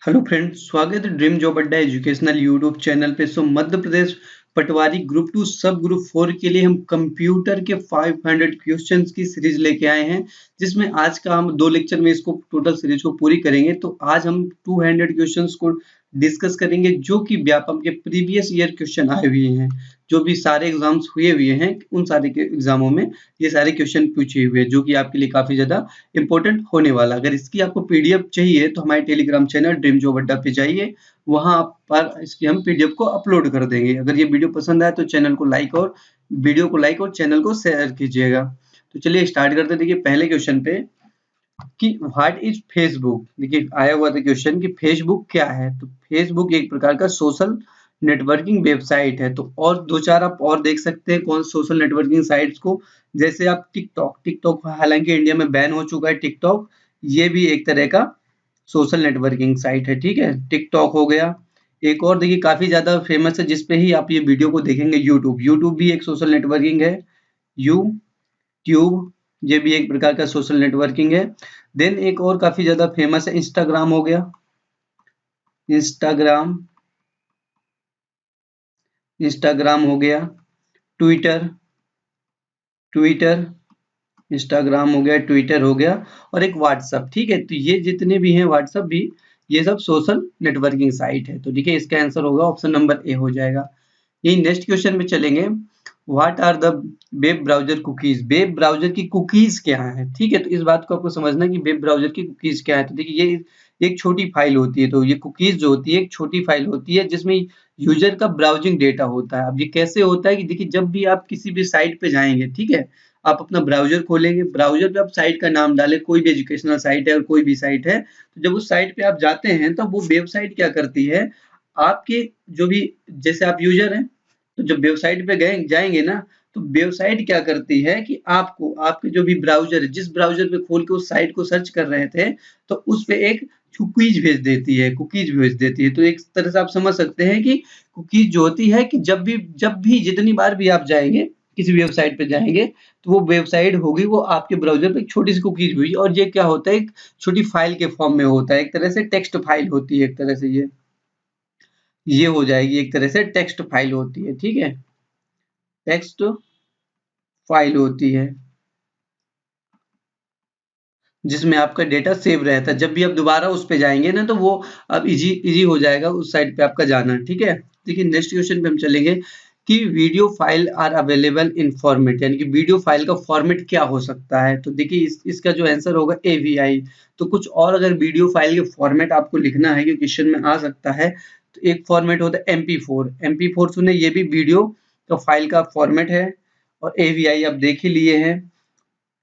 Hello friends, स्वागत है dream job अड्डा एजुकेशनल यूट्यूब चैनल पे। मध्य प्रदेश पटवारी ग्रुप 2 सब ग्रुप 4 के लिए हम कंप्यूटर के 500 क्वेश्चंस की सीरीज लेके आए हैं, जिसमें आज का हम 2 लेक्चर में इसको टोटल सीरीज को पूरी करेंगे। तो आज हम 200 क्वेश्चंस को डिस्कस करेंगे, जो कि व्यापम के प्रीवियस ईयर क्वेश्चन आए हुए हैं। जो भी सारे एग्जाम्स हुए हुए हैं, उन सारे के एग्जामों में ये सारे क्वेश्चन पूछे हुए हैं, जो कि आपके लिए काफी ज्यादा इंपॉर्टेंट होने वाला। अगर इसकी आपको पीडीएफ चाहिए तो हमारे टेलीग्राम चैनल ड्रीम जॉब अड्डा पे जाइए, वहां पर इसकी हम पीडीएफ को अपलोड कर देंगे। अगर ये वीडियो पसंद आए तो चैनल को लाइक और वीडियो को लाइक और चैनल को शेयर कीजिएगा। तो चलिए स्टार्ट करते हैं। देखिए पहले क्वेश्चन पे कि व्हाट इज फेसबुक। देखिए आया हुआ था क्वेश्चन कि फेसबुक क्या है। तो फेसबुक एक प्रकार का सोशल नेटवर्किंग वेबसाइट है। तो और दो चार आप और देख सकते हैं कौन सोशल नेटवर्किंग साइट्स को, जैसे आप टिकटॉक हालांकि इंडिया में बैन हो चुका है टिकटॉक, ये भी एक तरह का सोशल नेटवर्किंग साइट है। ठीक है, टिकटॉक हो गया। एक और देखिए काफी ज्यादा फेमस है जिसपे ही आप ये वीडियो को देखेंगे, यूट्यूब भी एक सोशल नेटवर्किंग है। यूट्यूब ये भी एक प्रकार का सोशल नेटवर्किंग है। देन एक और काफी ज्यादा फेमस है, इंस्टाग्राम हो गया। इंस्टाग्राम इंस्टाग्राम हो गया। ट्विटर ट्विटर इंस्टाग्राम हो गया, ट्विटर हो गया, और एक व्हाट्सअप। ठीक है, तो ये जितने भी हैं, व्हाट्सअप भी, ये सब सोशल नेटवर्किंग साइट है। तो देखिए इसका आंसर होगा ऑप्शन नंबर ए हो जाएगा। यही नेक्स्ट क्वेश्चन में चलेंगे। What are the web browser cookies. Web browser की कुकीज क्या है। ठीक है, तो इस बात को आपको समझना कि वेब ब्राउजर की कुकीज क्या है। तो देखिए ये एक छोटी फाइल होती है। तो ये कुकीज जो होती है एक छोटी फाइल होती है, जिसमें यूजर का ब्राउजिंग डेटा होता है। अब ये कैसे होता है कि देखिए जब भी आप किसी भी साइट पे जाएंगे, ठीक है, आप अपना ब्राउजर खोलेंगे, ब्राउजर पे आप साइट का नाम डालें, कोई भी एजुकेशनल साइट है और कोई भी साइट है, तो जब उस साइट पे आप जाते हैं तो वो वेबसाइट क्या करती है, आपके जो भी, जैसे आप यूजर हैं, तो जब वेबसाइट पे गए जाएंगे ना, तो वेबसाइट क्या करती है कि आपको आपके जो भी ब्राउजर है, जिस ब्राउजर पे खोल के उस साइट को सर्च कर रहे थे, तो उस पे एक कुकीज भेज देती है। तो एक तरह से आप समझ सकते हैं कि कुकीज जो होती है कि जब भी जितनी बार भी आप जाएंगे, किसी वेबसाइट पे जाएंगे, तो वो वेबसाइट होगी, वो आपके ब्राउजर पे एक छोटी सी कुकीज हुई, और ये क्या होता है, एक छोटी फाइल के फॉर्म में होता है, एक तरह से टेक्स्ट फाइल होती है। एक तरह से ये हो जाएगी, एक तरह से टेक्स्ट फाइल होती है। ठीक है, टेक्स्ट फाइल होती है जिसमें आपका डेटा सेव रहता है। जब भी आप दोबारा उस पे जाएंगे ना, तो वो अब इजी इजी हो जाएगा उस साइट पे आपका जाना। ठीक है, देखिए नेक्स्ट क्वेश्चन पे हम चलेंगे कि video file are available in format, यानी कि वीडियो फाइल का फॉर्मेट क्या हो सकता है। तो देखिए इसका जो आंसर होगा AVI। तो कुछ और अगर वीडियो फाइल के फॉर्मेट आपको लिखना है, कि क्वेश्चन में आ सकता है, तो एक फॉर्मेट होता है MP4 सुने, ये भी वीडियो का फाइल का फॉर्मेट है। और AVI आप देख ही लिए हैं।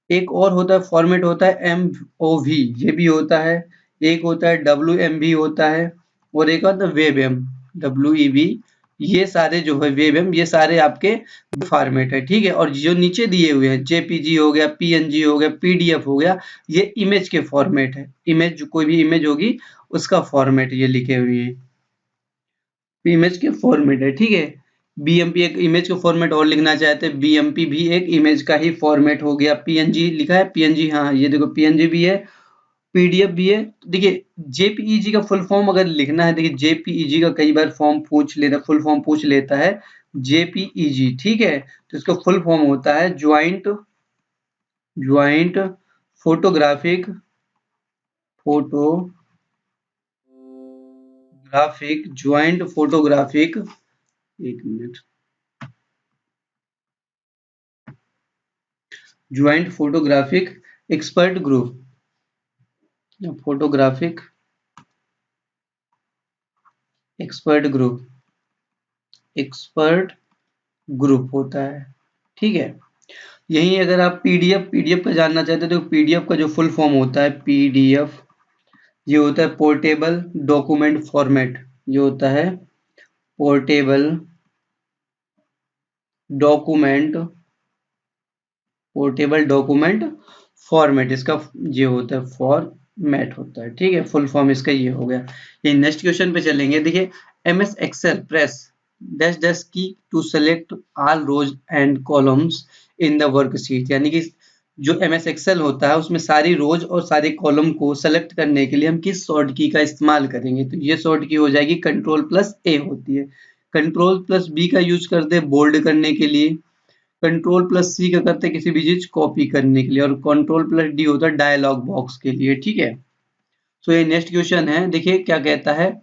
एक और होता है फॉर्मेट, होता है MOV, ये भी होता है। एक होता है WMV होता है, और एक होता है WebM, WEB। ये सारे जो है WebM, ये सारे आपके फॉर्मेट है। ठीक है, और जो नीचे दिए हुए हैं, JPG हो गया, PNG हो गया, PDF हो गया, ये इमेज के फॉर्मेट है। इमेज, कोई भी इमेज होगी उसका फॉर्मेट ये लिखे हुए हैं, इमेज के फॉर्मेट है। ठीक है, BMP एक इमेज का फॉर्मेट और लिखना चाहते हैं, BMP भी एक इमेज का ही फॉर्मेट हो गया। PNG लिखा है, PNG, हाँ ये देखो PNG भी है, PDF भी है। तो देखिए JPEG का फुल फॉर्म अगर लिखना है, देखिए JPEG का कई बार फुल फॉर्म पूछ लेता है, JPEG। ठीक है, तो इसका फुल फॉर्म होता है ज्वाइंट फोटोग्राफिक ज्वाइंट फोटोग्राफिक, एक minute, joint photographic expert group, photographic expert group होता है। ठीक है, यही अगर आप पीडीएफ का जानना चाहते हैं, तो पीडीएफ का जो फुल फॉर्म होता है, पीडीएफ, ये होता है पोर्टेबल डॉक्यूमेंट फॉर्मेट। ये होता है पोर्टेबल डॉक्यूमेंट फॉर्मेट, इसका ये होता है फॉर्मेट होता है। ठीक है, फुल फॉर्म इसका ये हो गया। ये नेक्स्ट क्वेश्चन पे चलेंगे। देखिए MS Excel press dash dash key to select all rows and columns in the worksheet, यानी कि जो MS एक्सेल होता है उसमें सारी रोज और सारे कॉलम को सेलेक्ट करने के लिए हम किस शॉर्ट की का इस्तेमाल करेंगे, तो ये शॉर्ट की हो जाएगी Ctrl+A होती है। Ctrl+B का यूज करते हैं बोल्ड करने के लिए, Ctrl+C का करते हैं किसी भी चीज कॉपी करने के लिए, और Ctrl+D होता है डायलॉग बॉक्स के लिए। ठीक है, तो ये नेक्स्ट क्वेश्चन है, देखिए क्या कहता है।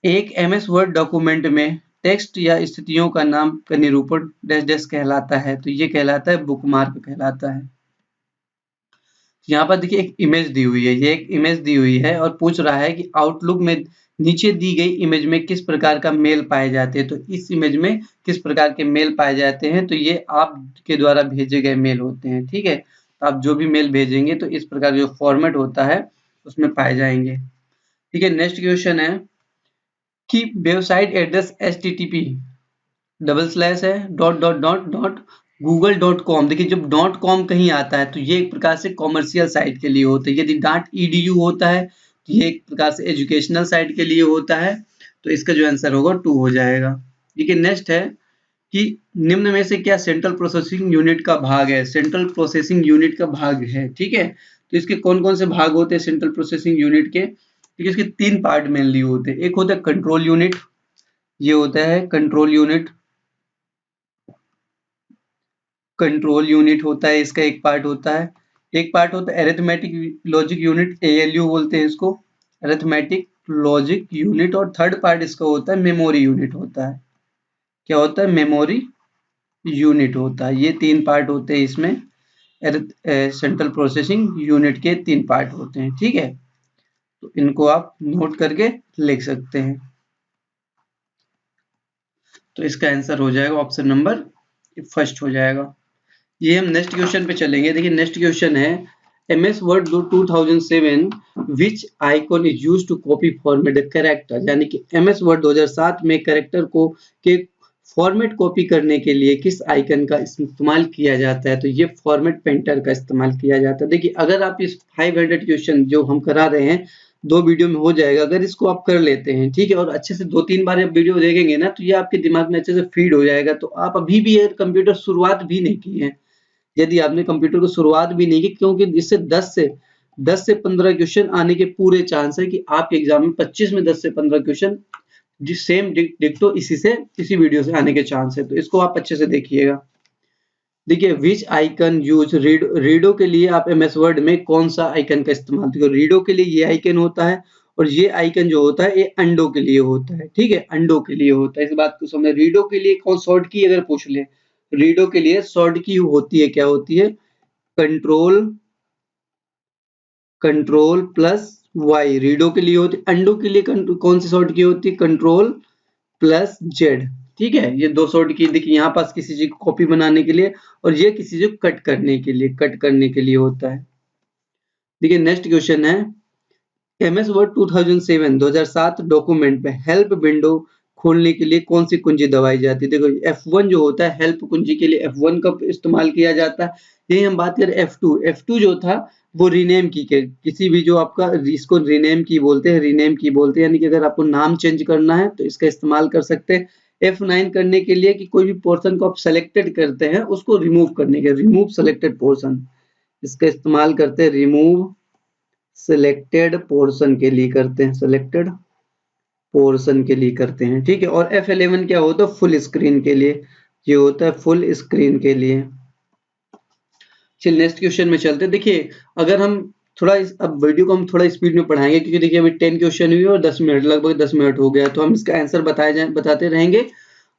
एक MS वर्ड डॉक्यूमेंट में टेक्स्ट या स्थितियों का नाम का निरूपण डैश डैश कहलाता है, तो ये कहलाता है बुकमार्क कहलाता है। यहाँ पर देखिए एक इमेज दी हुई है, ये एक इमेज दी हुई है और पूछ रहा है कि आउटलुक में नीचे दी गई इमेज में किस प्रकार का मेल पाए जाते हैं, तो इस इमेज में किस प्रकार के मेल पाए जाते हैं, तो ये आपके द्वारा भेजे गए मेल होते हैं। ठीक है, तो आप जो भी मेल भेजेंगे तो इस प्रकार जो फॉर्मेट होता है उसमें पाए जाएंगे। ठीक है, नेक्स्ट क्वेश्चन है कि website address http double slash है .google.com। देखिए जब .com कहीं आता है तो ये एक प्रकार से कॉमर्शियल साइट के लिए होता है, यदि .edu होता है तो ये एक प्रकार से एजुकेशनल साइट के लिए होता है, तो इसका जो आंसर होगा 2 हो जाएगा। ठीक है, नेक्स्ट है कि निम्न में से क्या सेंट्रल प्रोसेसिंग यूनिट का भाग है, सेंट्रल प्रोसेसिंग यूनिट का भाग है। ठीक है, तो इसके कौन कौन से भाग होते हैं सेंट्रल प्रोसेसिंग यूनिट के, ठीक है, इसके 3 पार्ट मेनली होते हैं। एक होता है कंट्रोल यूनिट, ये होता है कंट्रोल यूनिट, कंट्रोल यूनिट होता है इसका एक पार्ट होता है। एक पार्ट होता है अरिथमेटिक लॉजिक यूनिट, ALU बोलते हैं इसको, अरिथमेटिक लॉजिक यूनिट। और थर्ड पार्ट इसका होता है मेमोरी यूनिट होता है। क्या होता है, मेमोरी यूनिट होता है। ये 3 पार्ट होते हैं इसमें, सेंट्रल प्रोसेसिंग यूनिट के 3 पार्ट होते हैं। ठीक है, तो इनको आप नोट करके लिख सकते हैं। तो इसका आंसर हो जाएगा ऑप्शन नंबर फर्स्ट हो जाएगा। ये हम नेक्स्ट क्वेश्चन पे चलेंगे। देखिए नेक्स्ट क्वेश्चन है MS Word 2007 which icon is used to copy format a character, यानी कि MS Word 2007 में कैरेक्टर को के फॉर्मेट कॉपी करने के लिए किस आइकन का इस्तेमाल किया जाता है, तो ये फॉर्मेट पेंटर का इस्तेमाल किया जाता है। देखिए अगर आप इस 500 क्वेश्चन जो हम करा रहे हैं 2 वीडियो में हो जाएगा, अगर इसको आप कर लेते हैं, ठीक है, और अच्छे से 2-3 बार आप वीडियो देखेंगे ना तो ये आपके दिमाग में अच्छे से फीड हो जाएगा। तो आप अभी भी अगर कंप्यूटर शुरुआत भी नहीं की है, यदि आपने कंप्यूटर को शुरुआत भी नहीं की, क्योंकि इससे 10 से 15 क्वेश्चन आने के पूरे चांस है कि आपके एग्जाम में 25 में 10 से 15 क्वेश्चन जिस सेम डिक्टो इसी वीडियो से आने के चांस है। तो इसको आप अच्छे से देखिएगा। देखिए विच आइकन यूज रीडो के लिए आप MS वर्ड में कौन सा आइकन का इस्तेमाल, देखो रीडो के लिए ये आइकन होता है और ये आइकन जो होता है ये अंडो के लिए होता है। ठीक है, अंडो के लिए होता है, इस बात को समझ। रीडो के लिए कौन शॉर्ट की अगर पूछ ले, रीडो के लिए शॉर्ट की होती है, क्या होती है, कंट्रोल प्लस वाई रीडो के लिए होती है। अंडो के लिए कौन सी शॉर्ट की होती है, Ctrl+Z। ठीक है, ये 2 शॉर्ट की देखिए यहाँ पास किसी चीज को कॉपी बनाने के लिए और ये किसी चीज को कट करने के लिए होता है। देखिए नेक्स्ट क्वेश्चन है MS वर्ड 2007 डॉक्यूमेंट पे हेल्प विंडो खोलने के लिए कौन सी कुंजी दबाई जाती है। देखो F1 जो होता है हेल्प कुंजी के लिए F1 का इस्तेमाल किया जाता है। यही हम बात करें F2 जो था वो रीनेम की के किसी भी जो आपका इसको रीनेम की बोलते हैं, यानी कि अगर आपको नाम चेंज करना है तो इसका इस्तेमाल कर सकते हैं। F9 करने के लिए कि कोई भी पोर्शन को आप सेलेक्टेड करते हैं उसको रिमूव करने के, रिमूव सेलेक्टेड पोर्शन, इसका इस्तेमाल करते हैं रिमूव सिलेक्टेड पोर्शन के लिए करते हैं, सिलेक्टेड पोर्शन के लिए करते हैं। ठीक है, और F11 क्या होता है, फुल स्क्रीन के लिए, ये होता है फुल स्क्रीन के लिए। चलिए नेक्स्ट क्वेश्चन में चलते हैं। देखिए अगर हम थोड़ा अब वीडियो को हम थोड़ा स्पीड में पढ़ाएंगे क्योंकि देखिए अभी 10 क्वेश्चन हुए और 10 मिनट, लगभग 10 मिनट हो गया, तो हम इसका आंसर बताते रहेंगे।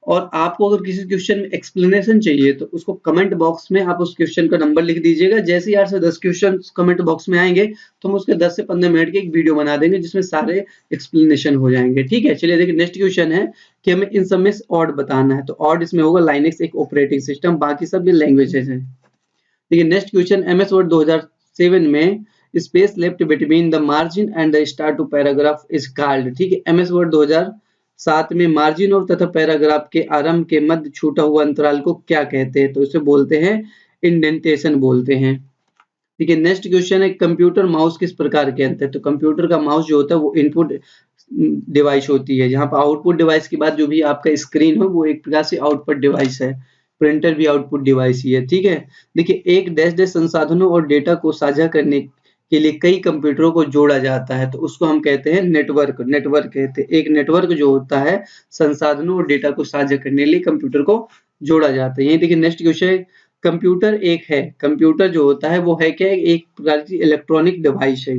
और आपको अगर किसी क्वेश्चन में एक्सप्लेनेशन चाहिए तो उसको कमेंट बॉक्स में आप उस क्वेश्चन का नंबर लिख दीजिएगा। जैसे ही 8 से 10 क्वेश्चन कमेंट बॉक्स में आएंगे तो हम उसके 10 से 15 मिनट की एक वीडियो बना देंगे जिसमें सारे एक्सप्लेनेशन हो जाएंगे। ठीक है, चलिए देखिए नेक्स्ट क्वेश्चन है कि हमें इन सब में ऑड बताना है, तो ऑड इसमें होगा लाइनेक्स एक ऑपरेटिंग सिस्टम, बाकी सब ये लैंग्वेजेस हैं। देखिए नेक्स्ट क्वेश्चन MS वर्ड 2007 में space left between the margin and the start to paragraph is called. ठीक है, MS वर्ड 2007 में मार्जिन और तथा पैराग्राफ के आरंभ के मध्य छूटा हुआ अंतराल को क्या कहते हैं, तो इसे बोलते हैं इंडेंटेशन बोलते हैं। ठीक है, नेक्स्ट क्वेश्चन है कंप्यूटर माउस किस प्रकार के अंतर है, तो कंप्यूटर का माउस जो होता है वो इनपुट डिवाइस होती है, जहां पर आउटपुट डिवाइस के बाद जो भी आपका स्क्रीन हो वो एक प्रकार से आउटपुट डिवाइस है। प्रिंटर भी आउटपुट डिवाइस ही है, ठीक है। देखिए एक डैश डैश संसाधनों और डेटा को साझा करने के लिए कई कंप्यूटरों को जोड़ा जाता है, तो उसको हम कहते हैं नेटवर्क। नेटवर्क कहते हैं एक नेटवर्क जो होता है संसाधनों और डेटा को साझा करने के लिए कंप्यूटर को जोड़ा जाता है। यही देखिए नेक्स्ट क्वेश्चन, कंप्यूटर एक है, कंप्यूटर जो होता है वो है क्या, एक प्रकार की इलेक्ट्रॉनिक डिवाइस है,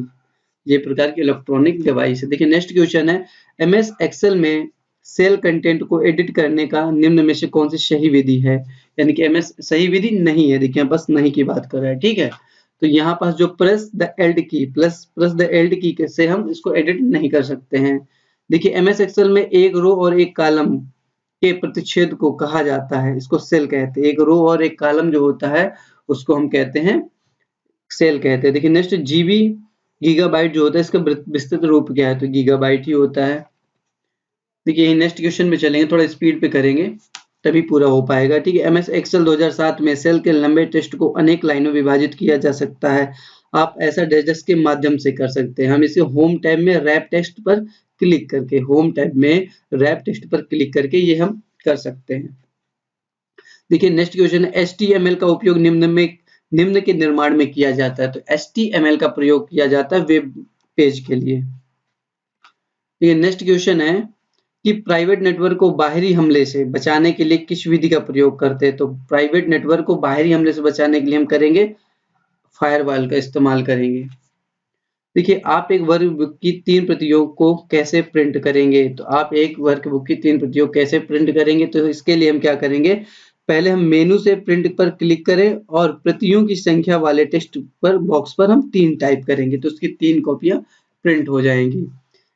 ये प्रकार की इलेक्ट्रॉनिक डिवाइस है। देखिए नेक्स्ट क्वेश्चन है, एमएस एक्सेल में सेल कंटेंट को एडिट करने का निम्न में से कौन सी सही विधि है, यानी कि एमएस सही विधि नहीं है। देखिए बस नहीं की बात कर रहा है, ठीक है। तो यहाँ पास जो प्रेस द एल्ड की प्रेस द एल्ड की से हम इसको एडिट नहीं कर सकते हैं। देखिए एमएस एक्सेल में एक रो और एक कॉलम के प्रतिच्छेद को कहा जाता है, इसको सेल कहते हैं। एक रो और एक कॉलम जो होता है उसको हम कहते हैं सेल कहते हैं। देखिए नेक्स्ट, जीबी गीगाबाइट जो होता है इसका विस्तृत रूप क्या है, तो गीगाबाइट ही होता है। देखिए नेक्स्ट क्वेश्चन में चलेंगे, थोड़ा स्पीड पे करेंगे तभी पूरा हो पाएगा, ठीक है। एमएस एक्सेल 2007 में सेल के लंबे टेक्स्ट को अनेक लाइनों में विभाजित किया जा सकता है। आप ऐसा डैश के माध्यम से कर सकते हैं। हम इसे होम टैब में रैप टेक्स्ट पर क्लिक करके, होम टैब में रैप टेक्स्ट पर क्लिक करके ये हम कर सकते हैं। देखिए नेक्स्ट क्वेश्चन है, एचटीएमएल का उपयोग निम्न के निर्माण में किया जाता है, तो एचटीएमएल का प्रयोग किया जाता है वेब पेज के लिए। ये नेक्स्ट क्वेश्चन है कि प्राइवेट नेटवर्क को बाहरी हमले से बचाने के लिए किस विधि का प्रयोग करते हैं, तो प्राइवेट नेटवर्क को बाहरी हमले से बचाने के लिए हम करेंगे फायरवॉल का इस्तेमाल करेंगे। देखिए आप एक वर्कबुक की 3 प्रतियों को कैसे प्रिंट करेंगे, तो आप एक वर्कबुक की 3 प्रतियों कैसे प्रिंट करेंगे, तो इसके लिए हम क्या करेंगे, पहले हम मेनू से प्रिंट पर क्लिक करें और प्रतियों की संख्या वाले टेक्स्ट पर बॉक्स पर हम 3 टाइप करेंगे, तो उसकी 3 कॉपियां प्रिंट हो जाएंगी।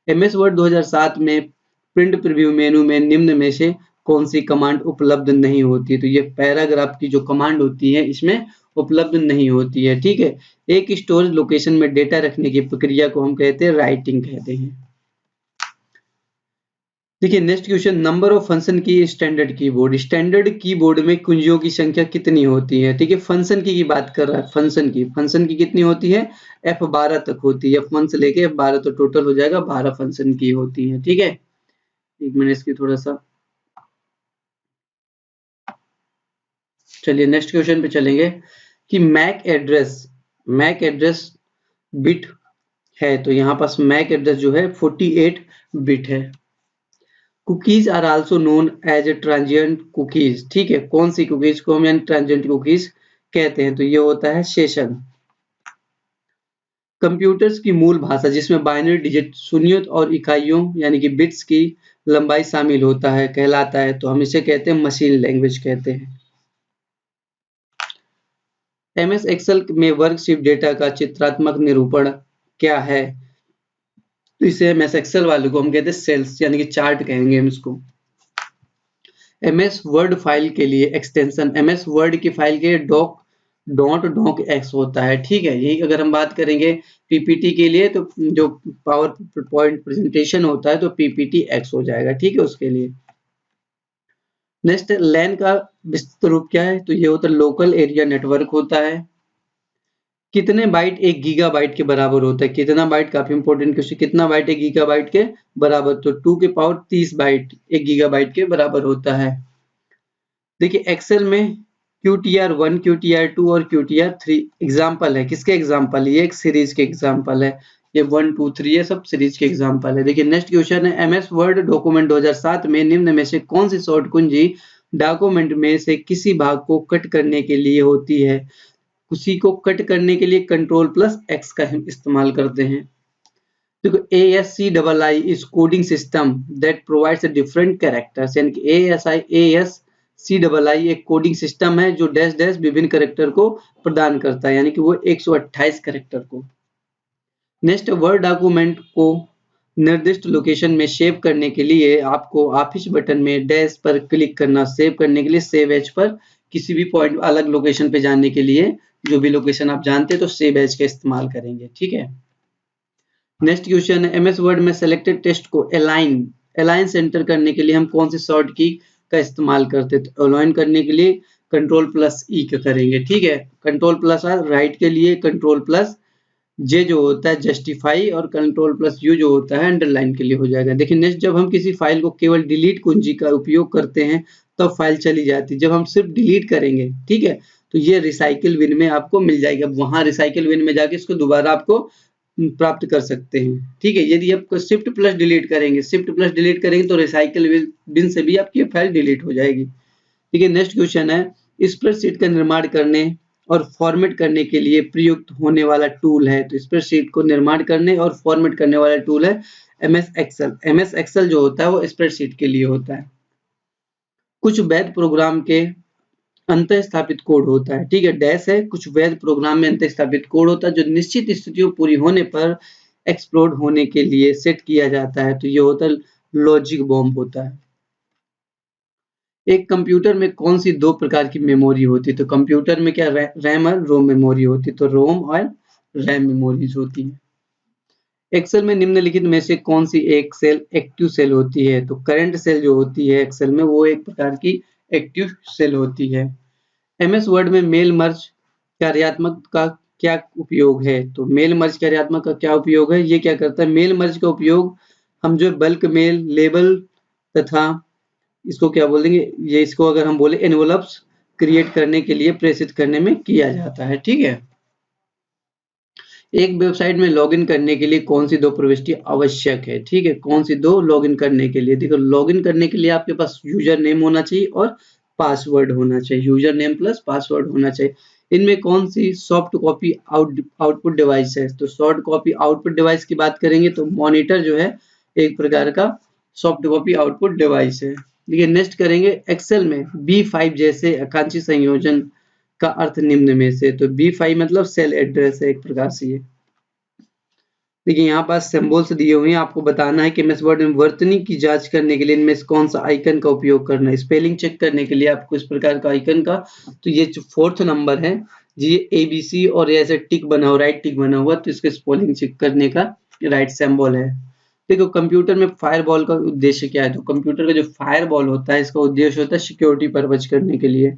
एमएस वर्ड 2007 में प्रिंट प्रीव्यू मेनू में निम्न में से कौन सी कमांड उपलब्ध नहीं होती है, तो ये पैराग्राफ की जो कमांड होती है इसमें उपलब्ध नहीं होती है, ठीक है। एक स्टोरेज लोकेशन में डेटा रखने की प्रक्रिया को हम कहते हैं राइटिंग कहते हैं। देखिए next question, number of function की स्टैंडर्ड कीबोर्ड। स्टैंडर्ड कीबोर्ड में कुंजियों की संख्या कितनी होती है, ठीक है। फंक्शन की बात कर रहा है, फंक्शन की कितनी होती है, F12 तक होती है, F1 से लेके F12 तो टोटल हो जाएगा 12 फंक्शन की होती है, ठीक है। एक मिनट इसकी थोड़ा सा, चलिए नेक्स्ट क्वेश्चन पे चलेंगे कि मैक एड्रेस बिट है, तो यहाँ पास मैक एड्रेस जो है 48 बिट है। Cookies are also known as a transient cookies, ठीक है। कौन सी कुकीज को हम ट्रांजिएंट कुकीज कहते हैं, तो ये होता है सेशन। कंप्यूटर्स की मूल भाषा जिसमें बाइनरी डिजिट शून्यों और इकाइयों यानी कि बिट्स की लंबाई शामिल होता है कहलाता है, तो हम इसे कहते हैं मशीन लैंग्वेज कहते हैं। एमएस एक्सेल में वर्कशीट डेटा का चित्रात्मक निरूपण क्या है, तो इसे एमएस एक्सेल वाले को हम कहते हैं सेल्स यानी कि चार्ट कहेंगे हम इसको। एमएस वर्ड फाइल के लिए एक्सटेंशन, एमएस वर्ड की फाइल के डॉक एक्स होता है, ठीक है। यही अगर हम बात करेंगे पीपीटी के लिए, तो जो पावर पॉइंट प्रेजेंटेशन होता है तो पीपीटी एक्स हो जाएगा, ठीक है उसके लिए। नेक्स्ट, लैन का विस्तृत रूप क्या है, तो ये होता है लोकल एरिया नेटवर्क होता है। कितने बाइट 1 गीगाबाइट के बराबर होता है, कितना बाइट, काफी इंपॉर्टेंट क्वेश्चन, कितना बाइट 1 गीगाबाइट के बराबर, तो 2 के पावर 30 बाइट 1 गीगाबाइट के बराबर होता है। देखिए एक्सेल में QTR1, QTR2 और QTR3 एग्जाम्पल है, किसके एग्जाम्पल है, ये एक सीरीज के एग्जाम्पल है, ये 1 2 3 ये सब सीरीज के एग्जाम्पल है। देखिए नेक्स्ट क्वेश्चन है, एमएस वर्ड डॉक्यूमेंट 2007 में निम्न में से कौन सी शॉर्ट कुंजी डॉक्यूमेंट में से किसी भाग को कट करने के लिए होती है, उसी को कट करने के लिए Ctrl+X का हम इस्तेमाल करते हैं। देखो ASCII is coding system that provides different characters, यानी कि ASCII एक कोडिंग सिस्टम है जो डैश डैश विभिन्न कैरेक्टर को प्रदान करता है, यानी कि वो 128 कैरेक्टर को। नेक्स्ट, वर्ड डॉक्यूमेंट को निर्दिष्ट लोकेशन में सेव करने के लिए आपको ऑफिस बटन में डैश पर क्लिक करना, सेव करने के लिए सेव एज पर, किसी भी पॉइंट अलग लोकेशन पे जाने के लिए जो भी लोकेशन आप जानते हैं तो सेव एज का इस्तेमाल करेंगे, ठीक है। नेक्स्ट क्वेश्चन है, एमएस वर्ड में सेलेक्टेड टेक्स्ट को अलाइन सेंटर करने के लिए हम कौन सी शॉर्ट की का इस्तेमाल करते हैं, तो अलाइन करने के लिए Ctrl+E का करेंगे, ठीक है। Ctrl+R राइट के लिए, Ctrl+J जो होता है जस्टिफाई और Ctrl+U जो होता है अंडरलाइन के लिए हो जाएगा। देखिए नेक्स्ट, जब हम किसी फाइल को केवल डिलीट कुंजी का उपयोग करते हैं तब फाइल चली जाती है। जब हम सिर्फ डिलीट करेंगे, ठीक है, तो ये रिसाइकिल बिन में आपको मिल जाएगी। अब वहां रिसाइकिल बिन में जाके इसको दोबारा आपको प्राप्त कर सकते हैं, ठीक है। यदि आप शिफ्ट प्लस डिलीट करेंगे तो रिसाइकिल बिन से भी आपकी फाइल डिलीट हो जाएगी, ठीक है। नेक्स्ट क्वेश्चन है, स्प्रेडशीट का निर्माण करने और फॉर्मेट करने के लिए प्रयुक्त होने वाला टूल है। तो स्प्रेडशीट को निर्माण करने और फॉर्मेट करने वाला टूल है एमएस एक्सेल। एमएस एक्सेल जो होता है वो स्प्रेडशीट के लिए होता है। कुछ वैध प्रोग्राम के अंत स्थापित कोड होता है, ठीक है, डैश है। कुछ वैध प्रोग्राम में अंत स्थापित कोड होता है जो निश्चित स्थितियों पूरी होने पर एक्सप्लोड होने के लिए सेट किया जाता है। तो ये होता है लॉजिक बॉम्ब होता है। एक कंप्यूटर में कौन सी दो प्रकार की मेमोरी होती है? तो कंप्यूटर में क्या रैम और रोम मेमोरी होती है। तो रोम और रैम मेमोरीज होती है। एक्सेल में निम्नलिखित में से कौन सी एक सेल एक्टिव सेल होती है? तो करंट सेल जो होती है एक्सेल में वो एक प्रकार की एक्टिव सेल होती है। एमएस वर्ड में मेल मर्ज कार्यात्मक का क्या उपयोग है? तो मेल मर्ज कार्यात्मक का क्या उपयोग है? ये क्या करता है, मेल मर्ज का उपयोग हम जो बल्क मेल, लेबल तथा इसको क्या बोल देंगे, ये इसको अगर हम बोले एनवलप्स क्रिएट करने के लिए प्रेषित करने में किया जाता है, ठीक है। एक वेबसाइट में लॉगिन करने के लिए कौन सी दो प्रविष्टि आवश्यक है? ठीक है, कौन सी दो लॉगिन करने के लिए? देखो, लॉगिन करने के लिए आपके पास यूजर नेम होना चाहिए और पासवर्ड होना चाहिए। यूजर नेम प्लस पासवर्ड होना चाहिए। इनमें कौन सी सॉफ्ट कॉपी आउटपुट डिवाइस है? तो सॉफ्ट कॉपी आउटपुट डिवाइस की बात करेंगे तो मॉनिटर जो है एक प्रकार का सॉफ्ट कॉपी आउटपुट डिवाइस है। देखिए, नेक्स्ट करेंगे एक्सेल में B5 जैसे आकांक्षी संयोजन का अर्थ निम्न में से। तो B5 मतलब सेल एड्रेस है एक प्रकार से। ये देखिए, यहाँ पास सिंबल्स दिए हुए हैं, आपको बताना है कि एमएस वर्ड में वर्तनी की जांच करने के लिए इनमें से कौन सा आइकन का उपयोग करना है। स्पेलिंग चेक करने के लिए आपको इस प्रकार का आइकन का, तो ये जो 4th नंबर है जी, ABC और ऐसे टिक बना हुआ, राइट टिक बना हुआ, तो इसके स्पेलिंग चेक करने का राइट सिंबल है। देखो, कंप्यूटर में फायरवॉल का उद्देश्य क्या है? तो कंप्यूटर का जो फायरवॉल होता है इसका उद्देश्य होता है सिक्योरिटी पर्पज करने के लिए।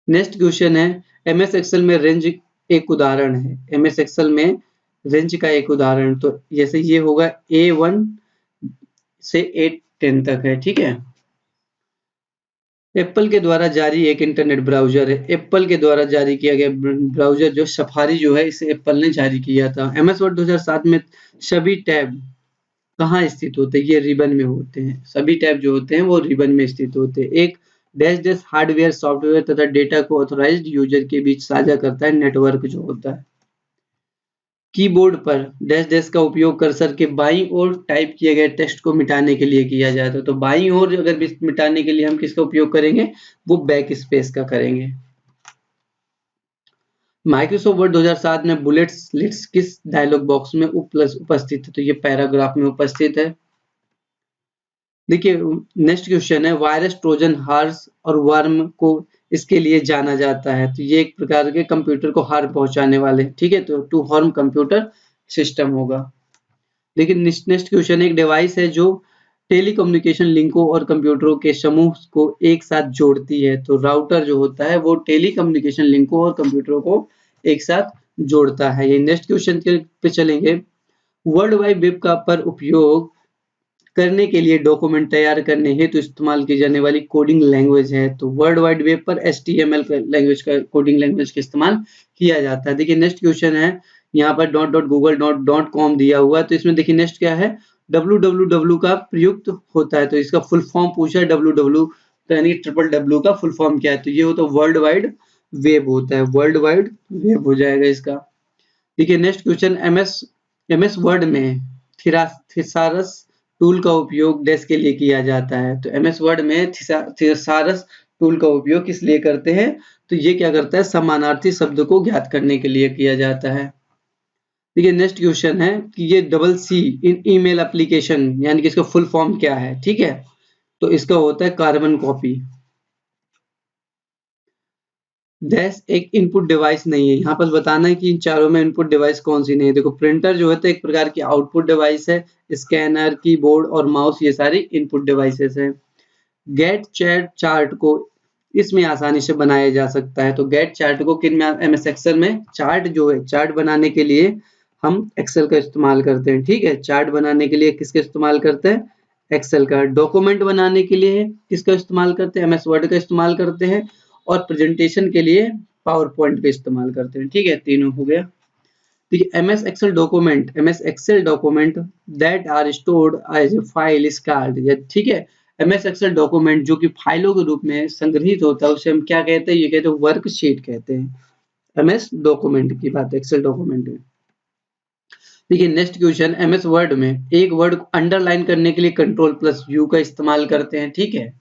नेक्स्ट क्वेश्चन है, एमएस एक्सेल में रेंज एक उदाहरण है। एमएस एक्सेल में रेंज का एक उदाहरण, तो जैसे ये होगा A1 से A10 तक है, ठीक है। एप्पल के द्वारा जारी एक इंटरनेट ब्राउजर है। एप्पल के द्वारा जारी किया गया ब्राउजर जो सफारी जो है, इसे एप्पल ने जारी किया था। एमएस वर्ड 2007 में सभी टैब कहाँ स्थित होते हैं? ये रिबन में होते हैं। सभी टैब जो होते हैं वो रिबन में स्थित होते हैं। एक डैश डैश हार्डवेयर, सॉफ्टवेयर तथा डेटा को ऑथराइज्ड यूजर के बीच साझा करता है नेटवर्क जो होता है। कीबोर्ड पर डैश डैश का उपयोग कर्सर के बाईं ओर टाइप किए गए टेक्स्ट को मिटाने के लिए किया जाता है। तो बाईं ओर अगर मिटाने के लिए हम किसका उपयोग करेंगे? वो बैक स्पेस का करेंगे। माइक्रोसॉफ्ट वर्ड 2007 में बुलेट्स लिट्स किस डायलॉग बॉक्स में उपस्थित है? तो ये पैराग्राफ में उपस्थित है। देखिए, नेक्स्ट क्वेश्चन है, वायरस, ट्रोजन, हार्स और वर्म को इसके लिए जाना जाता है। तो ये एक प्रकार के कंप्यूटर को हार्म पहुंचाने वाले, ठीक है, तो टू हार्म कंप्यूटर सिस्टम होगा। लेकिन नेक्स्ट क्वेश्चन, एक डिवाइस है जो टेलीकम्युनिकेशन लिंकों और कंप्यूटरों के समूह को एक साथ जोड़ती है। तो राउटर जो होता है वो टेलीकम्युनिकेशन लिंकों और कंप्यूटरों को एक साथ जोड़ता है। ये नेक्स्ट क्वेश्चन पे चलेंगे, वर्ल्ड वाइड वेब का पर उपयोग करने के लिए डॉक्यूमेंट तैयार करने हेतु तो इस्तेमाल की जाने वाली कोडिंग लैंग्वेज है। तो वर्ल्ड वाइड वेब पर HTML लैंग्वेज का, कोडिंग लैंग्वेज का इस्तेमाल किया जाता है। देखिए, नेक्स्ट क्वेश्चन है, यहाँ पर .google.com दिया हुआ है। तो इसमें देखिए नेक्स्ट क्या है, www का प्रयुक्त होता है। तो इसका फुल फॉर्म पूछा है, www यानी www का फुल फॉर्म क्या है? तो ये होता है वर्ल्ड वाइड वेब होता है। वर्ल्ड वाइड वेब हो जाएगा इसका। देखिए, नेक्स्ट क्वेश्चन, एमएस वर्ड में थिसारस टूल का उपयोग डैश के लिए किया जाता है। तो एमएस वर्ड में थिसारस टूल का उपयोग किस लिए करते हैं? तो ये क्या करता है, समानार्थी शब्द को ज्ञात करने के लिए किया जाता है। देखिए, नेक्स्ट क्वेश्चन है कि ये C इन ईमेल एप्लीकेशन यानी कि इसका फुल फॉर्म क्या है? ठीक है, तो इसका होता है कार्बन कॉपी। डैश एक इनपुट डिवाइस नहीं है। यहाँ पर बताना है कि इन चारों में इनपुट डिवाइस कौन सी नहीं है। देखो, प्रिंटर जो है तो एक प्रकार की आउटपुट डिवाइस है। स्कैनर, कीबोर्ड और माउस ये सारी इनपुट डिवाइसेस हैं। गेट चैट चार्ट को इसमें आसानी से बनाया जा सकता है। तो गेट चार्ट को किन में? एमएस एक्सेल में चार्ट जो है, चार्ट बनाने के लिए हम एक्सेल का इस्तेमाल करते हैं, ठीक है। चार्ट बनाने के लिए किसका इस्तेमाल करते हैं? एक्सेल का। डॉक्यूमेंट बनाने के लिए किसका इस्तेमाल करते हैं? एमएस वर्ड का इस्तेमाल करते हैं। और प्रेजेंटेशन के लिए पावर पॉइंट का इस्तेमाल करते हैं। ठीक है, तीनों हो गया। देखिए MS excel document that are stored as a file is called, ठीक है। एमएस एक्सेल डॉक्यूमेंट जो कि फाइलों के रूप में संग्रहित होता है उसे हम क्या कहते हैं? ये कहते हैं वर्कशीट कहते हैं। एमएस डॉक्यूमेंट की बात, एक्सेल डॉक्यूमेंट में। देखिए नेक्स्ट क्वेश्चन, एमएस वर्ड में एक वर्ड को अंडरलाइन करने के लिए कंट्रोल प्लस यू का इस्तेमाल करते हैं। ठीक है,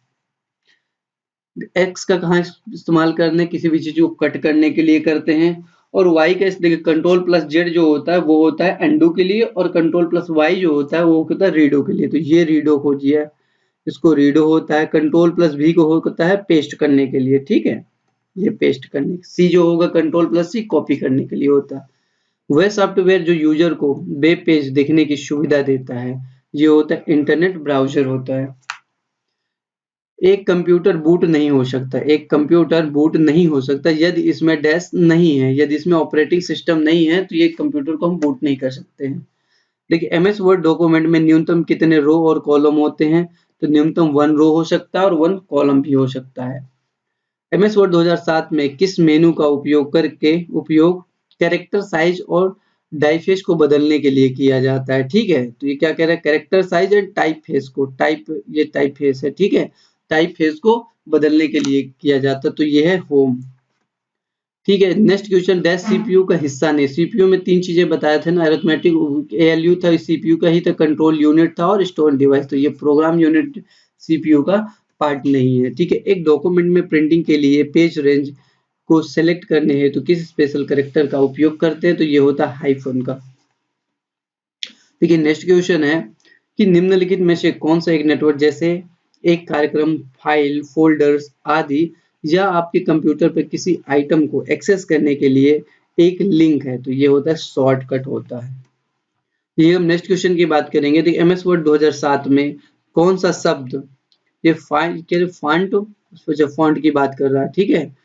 एक्स का कहाँ इस्तेमाल करने, किसी भी चीज को कट करने के लिए करते हैं। और वाई का देखिए कंट्रोल प्लस जेड जो होता है वो होता है अंडू के लिए, और कंट्रोल प्लस वाई जो होता है वो होता है रीडो के लिए। तो ये रीडो खोजिए, इसको रीडो होता है। कंट्रोल प्लस भी को होता है पेस्ट करने के लिए। ठीक है, ये पेस्ट करने। सी जो होगा कंट्रोल प्लस सी कॉपी करने के लिए होता है। वह सॉफ्टवेयर जो यूजर को वेब पेज देखने की सुविधा देता है, ये होता है इंटरनेट ब्राउजर होता है। एक कंप्यूटर बूट नहीं हो सकता, एक कंप्यूटर बूट नहीं हो सकता यदि इसमें डैश नहीं है, यदि इसमें ऑपरेटिंग सिस्टम नहीं है तो ये कंप्यूटर को हम बूट नहीं कर सकते हैं। देखिए एमएस वर्ड डॉक्यूमेंट में न्यूनतम कितने रो और कॉलम होते हैं? तो न्यूनतम 1 रो हो सकता है और 1 कॉलम भी हो सकता है। एमएस वर्ड 2007 में किस मेनू का उपयोग कैरेक्टर साइज और डाइफेस को बदलने के लिए किया जाता है? ठीक है, तो ये क्या कह रहा है? Character size and type face को, ये टाइप फेस है। ठीक है, टाइप फेस को बदलने के लिए किया जाता है, तो ये है होम। ठीक है, नेक्स्ट क्वेश्चन, डैश सीपीयू का हिस्सा नहीं। सीपीयू में 3 चीजें बताए थे ना, अरिथमेटिक एएलयू था, सीपीयू का ही था, कंट्रोल यूनिट था और स्टोरेज डिवाइस। तो ये प्रोग्राम यूनिट सीपीयू का पार्ट नहीं है। ठीक है, एक डॉक्यूमेंट में प्रिंटिंग के लिए पेज रेंज को सेलेक्ट करने हैं तो किस स्पेशल कैरेक्टर का उपयोग करते हैं? तो ये होता है हाइफन का। देखिए नेक्स्ट क्वेश्चन है कि निम्नलिखित में से कौन सा एक नेटवर्क जैसे एक कार्यक्रम, फाइल, फोल्डर्स आदि या आपके कंप्यूटर पर किसी आइटम को एक्सेस करने के लिए एक लिंक है? तो ये होता है शॉर्टकट होता है। ये हम नेक्स्ट क्वेश्चन की बात करेंगे। देखिए एमएस वर्ड 2007 में कौन सा शब्द, ये फॉन्ट, जो फॉन्ट की बात कर रहा है। ठीक है,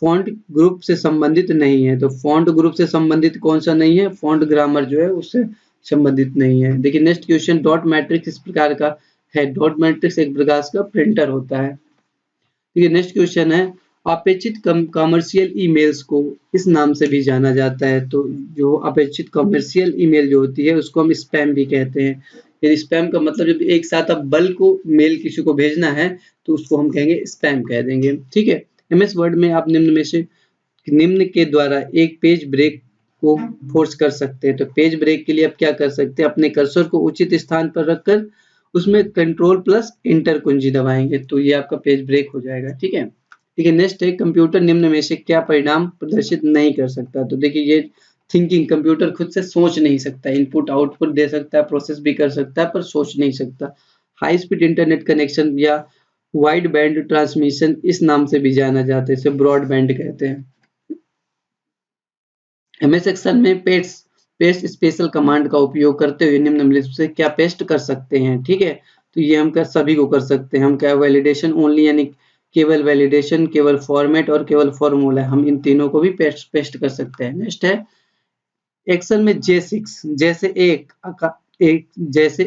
फॉन्ट ग्रुप से संबंधित नहीं है। तो फॉन्ट ग्रुप से संबंधित कौन सा नहीं है? फॉन्ट ग्रामर जो है उससे संबंधित नहीं है। देखिए नेक्स्ट क्वेश्चन, डॉट मैट्रिक्स इस प्रकार का है। डॉट मैट्रिक्स एक प्रकार का प्रिंटर होता है। देखिए नेक्स्ट क्वेश्चन है, अपेक्षित कमर्शियल ईमेल्स को इस नाम से भी जाना जाता है। तो जो अपेक्षित कमर्शियल ईमेल जो होती है उसको हम स्पैम भी कहते हैं। यदि स्पैम का मतलब जब एक साथ अब बल्क को मेल किसी को भेजना है तो उसको हम कहेंगे स्पैम कह देंगे। ठीक है, एमएस वर्ड में आप निम्न के द्वारा एक पेज ब्रेक को फोर्स कर सकते हैं। तो पेज ब्रेक के लिए आप क्या कर सकते हैं? अपने कर्सर को उचित स्थान पर रखकर उसमें कंट्रोल प्लस इंटर कुंजी दबाएंगे तो ये आपका पेज ब्रेक हो जाएगा। ठीक है, ठीक है। नेक्स्ट है, कंप्यूटर निम्न में से क्या परिणाम प्रदर्शित नहीं कर सकता? तो देखिए ये थिंकिंग, कंप्यूटर खुद से सोच नहीं सकता, इनपुट आउटपुट दे सकता है, प्रोसेस भी कर सकता है पर सोच नहीं सकता। हाई स्पीड इंटरनेट कनेक्शन या वाइड बैंड ट्रांसमिशन इस नाम से भी जाना जाता है, इसे ब्रॉडबैंड कहते हैं। एमएस एक्सेल में पेस्ट स्पेशल कमांड का उपयोग करते हुए निम्नलिखित से क्या पेस्ट कर सकते हैं? ठीक है, तो ये हम सभी को कर सकते हैं। हम क्या, वैलिडेशन ओनली, यानी केवल वैलिडेशन, केवल फॉर्मेट और केवल फॉर्मूला, हम इन तीनों को भी पेस्ट कर सकते हैं। नेक्स्ट है, एक्सेल में J6 जैसे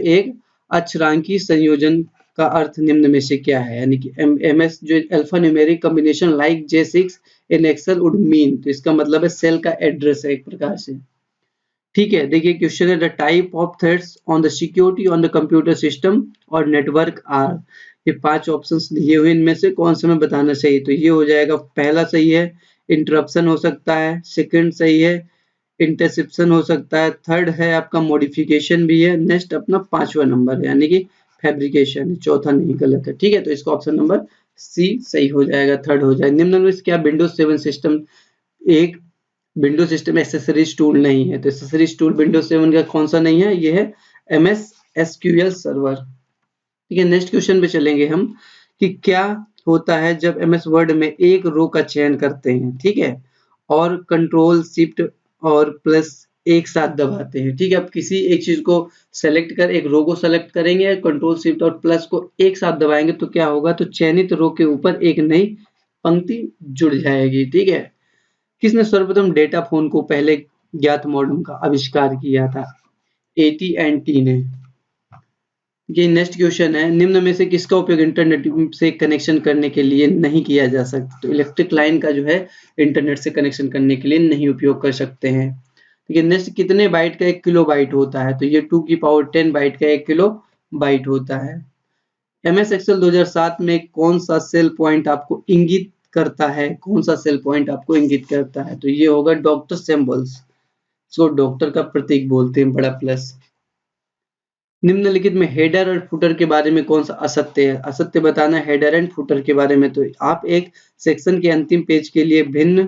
एक अक्षरांकीय संयोजन का अर्थ निम्न में से क्या है? यानी कि एमएस जो alpha numeric combination like J6 in excel would mean, तो इसका मतलब है सेल का एड्रेस है एक प्रकार से। ठीक है, देखिए क्वेश्चन है, the type of threads on the security on the computer system और नेटवर्क आर। ये 5 ऑप्शंस दिए हुए, इनमें से कौन सा हमें बताना चाहिए? तो ये हो जाएगा, पहला सही है इंटरप्शन हो सकता है, सेकंड सही है इंटरसेप्शन हो सकता है, थर्ड है आपका मॉडिफिकेशन भी है, नेक्स्ट अपना 5वां नंबर है यानी कि फैब्रिकेशन, चौथा नहीं, गलत है। ठीक है, तो इसका ऑप्शन नंबर सी सही हो जाएगा, थर्ड हो जाएगा। निम्न में क्या विंडोज 7 सिस्टम एक विंडो सिस्टम एक्सेसरीज टूल नहीं है? तो एक्सेसरीज टूल विंडोज 7 का कौन सा नहीं है? ये है एमएस एसक्यूएल सर्वर। ठीक है, नेक्स्ट क्वेश्चन पे चलेंगे हम कि क्या होता है जब एमएस वर्ड में एक रो का चयन करते हैं, ठीक है, और कंट्रोल शिफ्ट और प्लस एक साथ दबाते हैं। ठीक है, अब किसी एक चीज को सेलेक्ट कर, एक रो को सेलेक्ट करेंगे, कंट्रोल शिफ्ट और प्लस को एक साथ दबाएंगे तो क्या होगा? तो चयनित रो के ऊपर एक नई पंक्ति जुड़ जाएगी। ठीक है, किसने सर्वप्रथम डेटा फोन को पहले ज्ञात मॉडम का आविष्कार किया था? AT&T ने। ये नेक्स्ट क्वेश्चन है, निम्न में से किसका उपयोग इंटरनेट से कनेक्शन करने के लिए नहीं किया जा सकता? तो इलेक्ट्रिक लाइन का जो है इंटरनेट से कनेक्शन करने के लिए नहीं उपयोग कर सकते हैं। ठीक है, नेक्स्ट कितने बाइट का 1 किलो बाइट होता है? तो ये 2 की पावर 10 बाइट का 1 किलो बाइट होता है। MS एक्सेल 2007 में कौन सा सेल पॉइंट आपको इंगित करता है? कौन सा सेल पॉइंट आपको इंगित करता है? तो ये होगा डॉक्टर सिंबल्स, इसको डॉक्टर का प्रतीक बोलते हैं, बड़ा प्लस। निम्नलिखित में हेडर और फुटर के बारे में कौन सा असत्य है? असत्य बताना हेडर एंड फुटर के बारे में। तो आप एक सेक्शन के अंतिम पेज के लिए भिन्न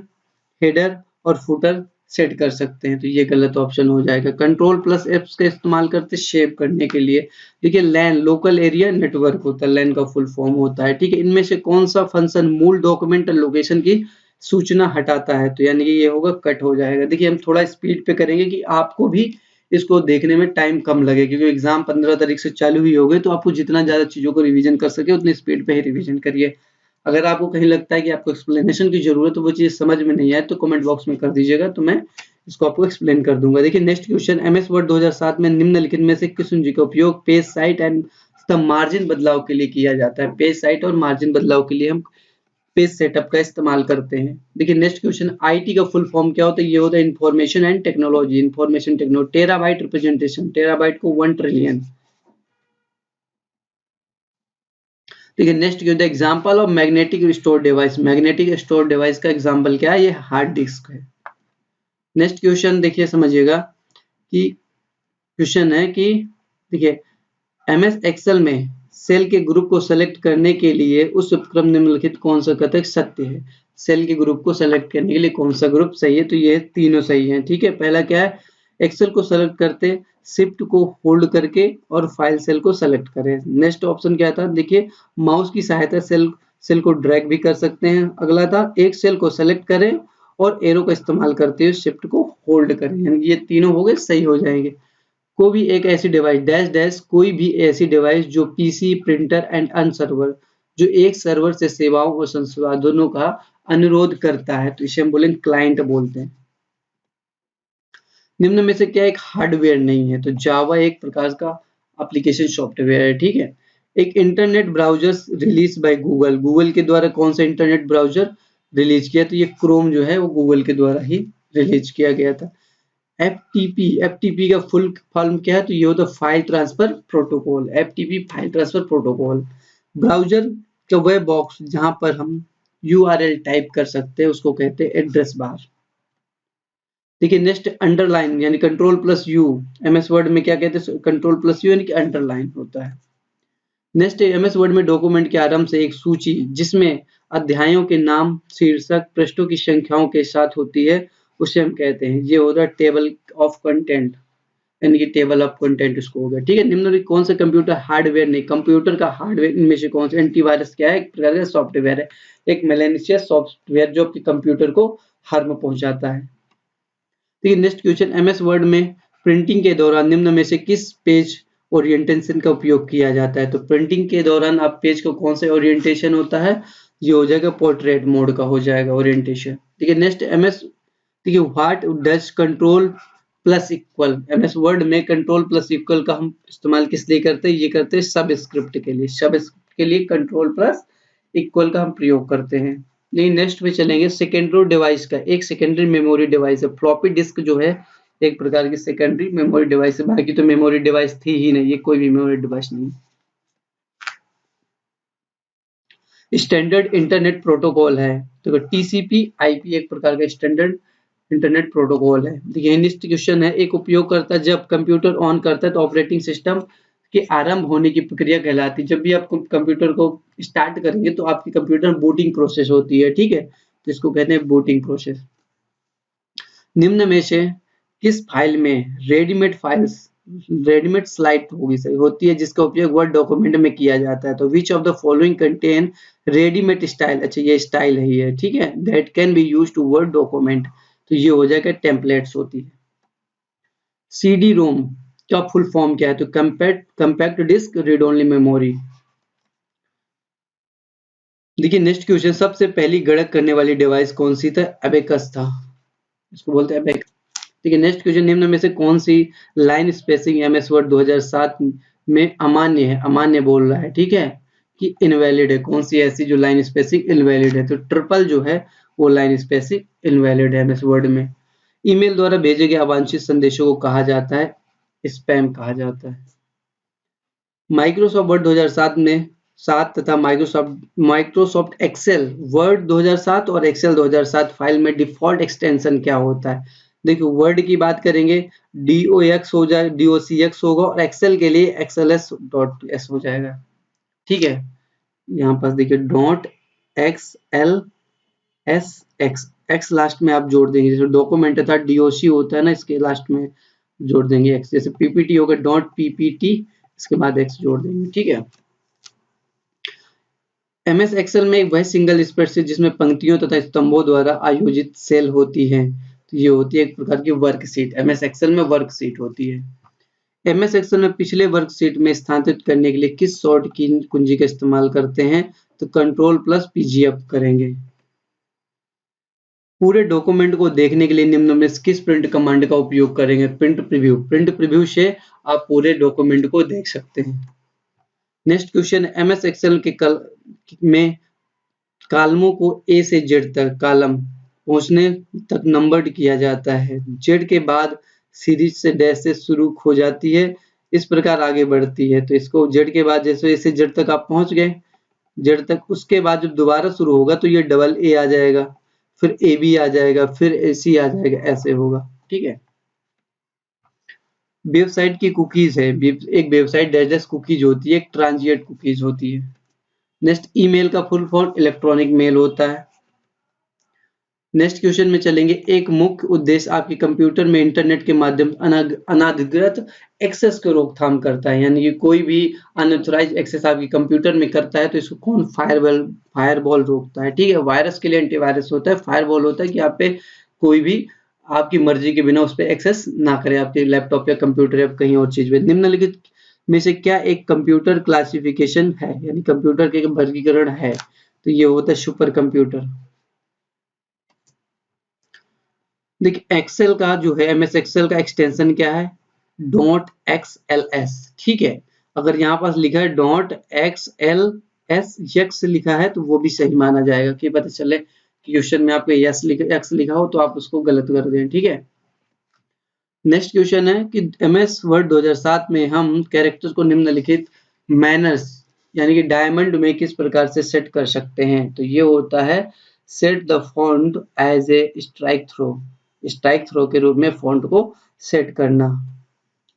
हेडर और फुटर सेट कर सकते हैं, तो ये गलत ऑप्शन हो जाएगा। कंट्रोल प्लस एप्स का इस्तेमाल करते शेप करने के लिए। देखिए लैन लोकल एरिया नेटवर्क होता है, लैन का फुल फॉर्म होता है। ठीक है, इनमें से कौन सा फंक्शन मूल डॉक्यूमेंट लोकेशन की सूचना हटाता है? तो यानी कि ये होगा कट हो जाएगा। देखिए हम थोड़ा स्पीड पे करेंगे कि आपको भी इसको देखने में टाइम कम लगे, क्योंकि एग्जाम 15 तारीख से चालू ही हो गए, तो आपको जितना ज्यादा चीजों को रिवीजन कर सके उतनी स्पीड पे ही रिवीजन करिए। अगर आपको कहीं लगता है कि आपको एक्सप्लेनेशन की जरूरत है, वो चीज समझ में नहीं आए, तो कमेंट बॉक्स में कर दीजिएगा, तो मैं इसको आपको एक्सप्लेन कर दूंगा। देखिए नेक्स्ट क्वेश्चन, MS वर्ड 2007 में निम्नलिखित में से किस कुंजी का उपयोग पेज साइट एंड मार्जिन बदलाव के लिए किया जाता है? पेज साइट और मार्जिन बदलाव के लिए हम पेज सेटअप का इस्तेमाल करते हैं। देखिए नेक्स्ट क्वेश्चन, IT का फुल फॉर्म क्या होता है? ये होता है information and technology, information technology. Terabyte representation, terabyte को 1 ट्रिलियन। देखिए नेक्स्ट होता है example of magnetic store device. Magnetic store device का एग्जांपल क्या है? ये हार्ड डिस्क है। नेक्स्ट क्वेश्चन देखिए समझिएगा कि क्वेश्चन है कि देखिए MS एक्सेल में सेल के ग्रुप को सेलेक्ट करने के लिए उस उपक्रम निम्नलिखित कौन सा कथक सत्य है? सेल के ग्रुप को सेलेक्ट करने के लिए कौन सा ग्रुप सही है? तो ये तीनों सही है। ठीक है, पहला क्या है? एक्सेल को सेलेक्ट करते शिफ्ट को होल्ड करके और फाइल सेल को सेलेक्ट करें। नेक्स्ट ऑप्शन क्या था? देखिए माउस की सहायता सेल को ड्रैग भी कर सकते हैं। अगला था एक सेल को सेलेक्ट करें और एरो का इस्तेमाल करते हुए शिफ्ट को होल्ड करें। यानी ये तीनों हो गए, सही हो जाएंगे। कोई भी एक ऐसी डिवाइस डैश डैश कोई भी ऐसी डिवाइस जो PC printer and an server जो एक सर्वर से सेवाओं और संसाधनों का अनुरोध करता है, तो इसे हम बोलेंगे क्लाइंट बोलते हैं। निम्न में से क्या एक हार्डवेयर नहीं है? तो जावा एक प्रकार का एप्लीकेशन सॉफ्टवेयर है। ठीक है, एक internet browser release by Google, Google के द्वारा कौन सा इंटरनेट ब्राउजर रिलीज किया? तो ये क्रोम जो है वो गूगल के द्वारा ही रिलीज किया गया था। एफटीपी का फुल फॉर्म क्या है? तो ये होता है file transfer protocol. FTP file transfer protocol. Browser का वेब बॉक्स जहां पर हम यूआरएल टाइप कर सकते हैं उसको कहते हैं एड्रेस बार। देखिए नेक्स्ट अंडरलाइन यानी control plus you, MS word में क्या कहते हैं? कंट्रोल प्लस यू यानी कि अंडरलाइन होता है। नेक्स्ट एमएस वर्ड में डॉक्यूमेंट के आरंभ से एक सूची जिसमें अध्यायों के नाम शीर्षक पृष्ठों की संख्याओं के साथ होती है उसे हम कहते हैं, ये होता है टेबल ऑफ कंटेंट, यानी कि टेबल ऑफ कंटेंट उसको हो गया। ठीक है, निम्नलिखित कौन सा कंप्यूटर हार्डवेयर नहीं? कंप्यूटर का हार्डवेयर इनमें से कौन सा? एंटीवायरस क्या है? एक प्रकार का सॉफ्टवेयर है, एक मैलिशियस सॉफ्टवेयर जो आपके कंप्यूटर को हार्म पहुंचाता है। ठीक है, नेक्स्ट क्वेश्चन, एमएस वर्ड में प्रिंटिंग के दौरान निम्न में से किस पेज ओरिएंटेशन का उपयोग किया जाता है? तो प्रिंटिंग के दौरान आप पेज को कौन से ओरिएंटेशन होता है? ये हो जाएगा पोर्ट्रेट मोड का हो जाएगा ओरिएंटेशन। ठीक है, नेक्स्ट एमएस, ठीक है, what does control plus equal? MS word में कंट्रोल प्लस इक्वल का हम इस्तेमाल किस लिए करते हैं? ये करते हैं सब स्क्रिप्ट के लिए, सब स्क्रिप्ट के लिए कंट्रोल प्लस इक्वल का हम प्रयोग करते हैं। लेकिन नेक्स्ट पे चलेंगे, सेकेंडरी डिवाइस का एक सेकेंडरी मेमोरी डिवाइस है। फ्लॉपी डिस्क जो है एक प्रकार की सेकेंडरी मेमोरी डिवाइस है, बाकी तो मेमोरी डिवाइस थी ही नहीं, ये कोई भी मेमोरी डिवाइस नहीं। स्टैंडर्ड इंटरनेट प्रोटोकॉल है, तो टीसीपी आईपी एक प्रकार का स्टैंडर्ड इंटरनेट प्रोटोकॉल है। देखिए नेक्स्ट क्वेश्चन है, एक उपयोगकर्ता जब कंप्यूटर ऑन करता है तो ऑपरेटिंग सिस्टम के आरंभ होने की प्रक्रिया कहलाती है। जब भी आप कंप्यूटर को स्टार्ट करेंगे तो आपके कंप्यूटर बूटिंग प्रोसेस होती है। ठीक है, तो इसको कहते हैं बूटिंग प्रोसेस। निम्न में से किस फाइल में रेडीमेड स्लाइड होगी सही होती है जिसका उपयोग वर्ड डॉक्यूमेंट में किया जाता है? तो which of the following contain readymade style? अच्छा ये स्टाइल है, ये ठीक है, that can be used to word document, तो ये हो जाएगा टेम्पलेट्स होती है। सीडी रोम का फुल फॉर्म क्या है? तो compact disc read only memory. देखिए नेक्स्ट क्वेश्चन, सबसे पहली गणक करने वाली डिवाइस कौन सी था? एबेकस था, इसको बोलते हैं एबेकस। ठीक है, नेक्स्ट क्वेश्चन, निम्न में से कौन सी लाइन स्पेसिंग एमएस वर्ड 2007 में अमान्य है, अमान्य बोल रहा है, ठीक है, कि इनवैलिड है, कौन सी ऐसी जो लाइन स्पेसिफिक इनवैलिड है, तो ट्रिपल जो है वो लाइन स्पेसिफिक इनवैलिड है एमएस वर्ड में। ईमेल द्वारा भेजे गए अवांछित संदेशों को कहा जाता है स्पैम कहा जाता है। माइक्रोसॉफ्ट वर्ड 2007 में 7 तथा माइक्रोसॉफ्ट एक्सेल वर्ड 2007 और एक्सेल 2007 फाइल में डिफॉल्ट एक्सटेंशन क्या होता है। देखिए वर्ड की बात करेंगे DOX हो जाए, DOCX होगा, और एक्सेल के लिए XLS.S हो जाएगा, ठीक है। यहाँ पर देखिए .XLSX एक्स लास्ट में आप जोड़ देंगे, जैसे डॉक्यूमेंट था DOC होता है ना, इसके लास्ट में जोड़ देंगे एक्स, जैसे PPT होगा .PPT, इसके बाद एक्स जोड़ देंगे, ठीक है। MS एक्सेल में वह सिंगल स्प्रेडशीट जिसमें पंक्तियों तथा स्तंभों द्वारा आयोजित सेल होती हैं, तो ये होती है एक प्रकार की वर्कशीट। MS एक्सेल में वर्कशीट होती है। MS एक्सेल में पिछले वर्कशीट में स्थानांतरित करने के लिए किस सॉर्ट की कुंजी का इस्तेमाल करते हैं, तो Ctrl+PGF करेंगे। पूरे डॉक्यूमेंट को देखने के लिए निम्न में किस प्रिंट कमांड का उपयोग करेंगे, प्रिंट प्रीव्यू से आप पूरे डॉक्यूमेंट को देख सकते हैं। नेक्स्ट क्वेश्चन, MS एक्सेल के में कॉलमों को A से Z तक कॉलम पहुंचने तक नंबर्ड किया जाता है। Z के बाद सीरीज से डैश से शुरू हो जाती है, इस प्रकार आगे बढ़ती है। तो इसको Z के बाद जैसे A से Z तक आप पहुंच गए, Z तक, उसके बाद जब दोबारा शुरू होगा तो ये डबल A आ जाएगा, फिर AB आ जाएगा, फिर AC आ जाएगा, ऐसे होगा, ठीक है। वेबसाइट की कुकीज है, एक वेबसाइट डैश कुकीज होती है, एक ट्रांजिएंट कुकीज होती है। नेक्स्ट, ईमेल का फुल फॉर्म इलेक्ट्रॉनिक मेल होता है। नेक्स्ट क्वेश्चन में चलेंगे, एक मुख्य उद्देश्य आपके कंप्यूटर में इंटरनेट के माध्यम से अनाधिकृत एक्सेस को रोकथाम करता है, यानी कि कोई भी अनऑथराइज्ड एक्सेस आपके कंप्यूटर में करता है तो इसको कौन फायरवॉल रोकता है, ठीक है। वायरस के लिए एंटीवायरस होता है, फायरवॉल होता है कि आप पे कोई भी आपकी मर्जी के बिना उस पर एक्सेस ना करे, आपके लैपटॉप या कंप्यूटर या कहीं और चीज में। निम्नलिखित में से क्या एक कंप्यूटर क्लासिफिकेशन है, यानी कंप्यूटर के वर्गीकरण है, तो ये होता है सुपर कंप्यूटर। देखिए एक्सेल का जो है, MS एक्सेल का एक्सटेंशन क्या है, .XLS, ठीक है। अगर यहाँ पास लिखा है .XLS लिखा है तो वो भी सही माना जाएगा, कि पता चले कि क्वेश्चन में आपको X लिखा हो तो आप उसको गलत कर दें, ठीक है। नेक्स्ट क्वेश्चन है कि MS वर्ड 2007 में हम कैरेक्टर्स को निम्नलिखित मैनर्स यानी कि डायमंड में किस प्रकार से सेट कर सकते हैं, तो ये होता है set the font as a strike through के रूप में फॉन्ट को सेट करना,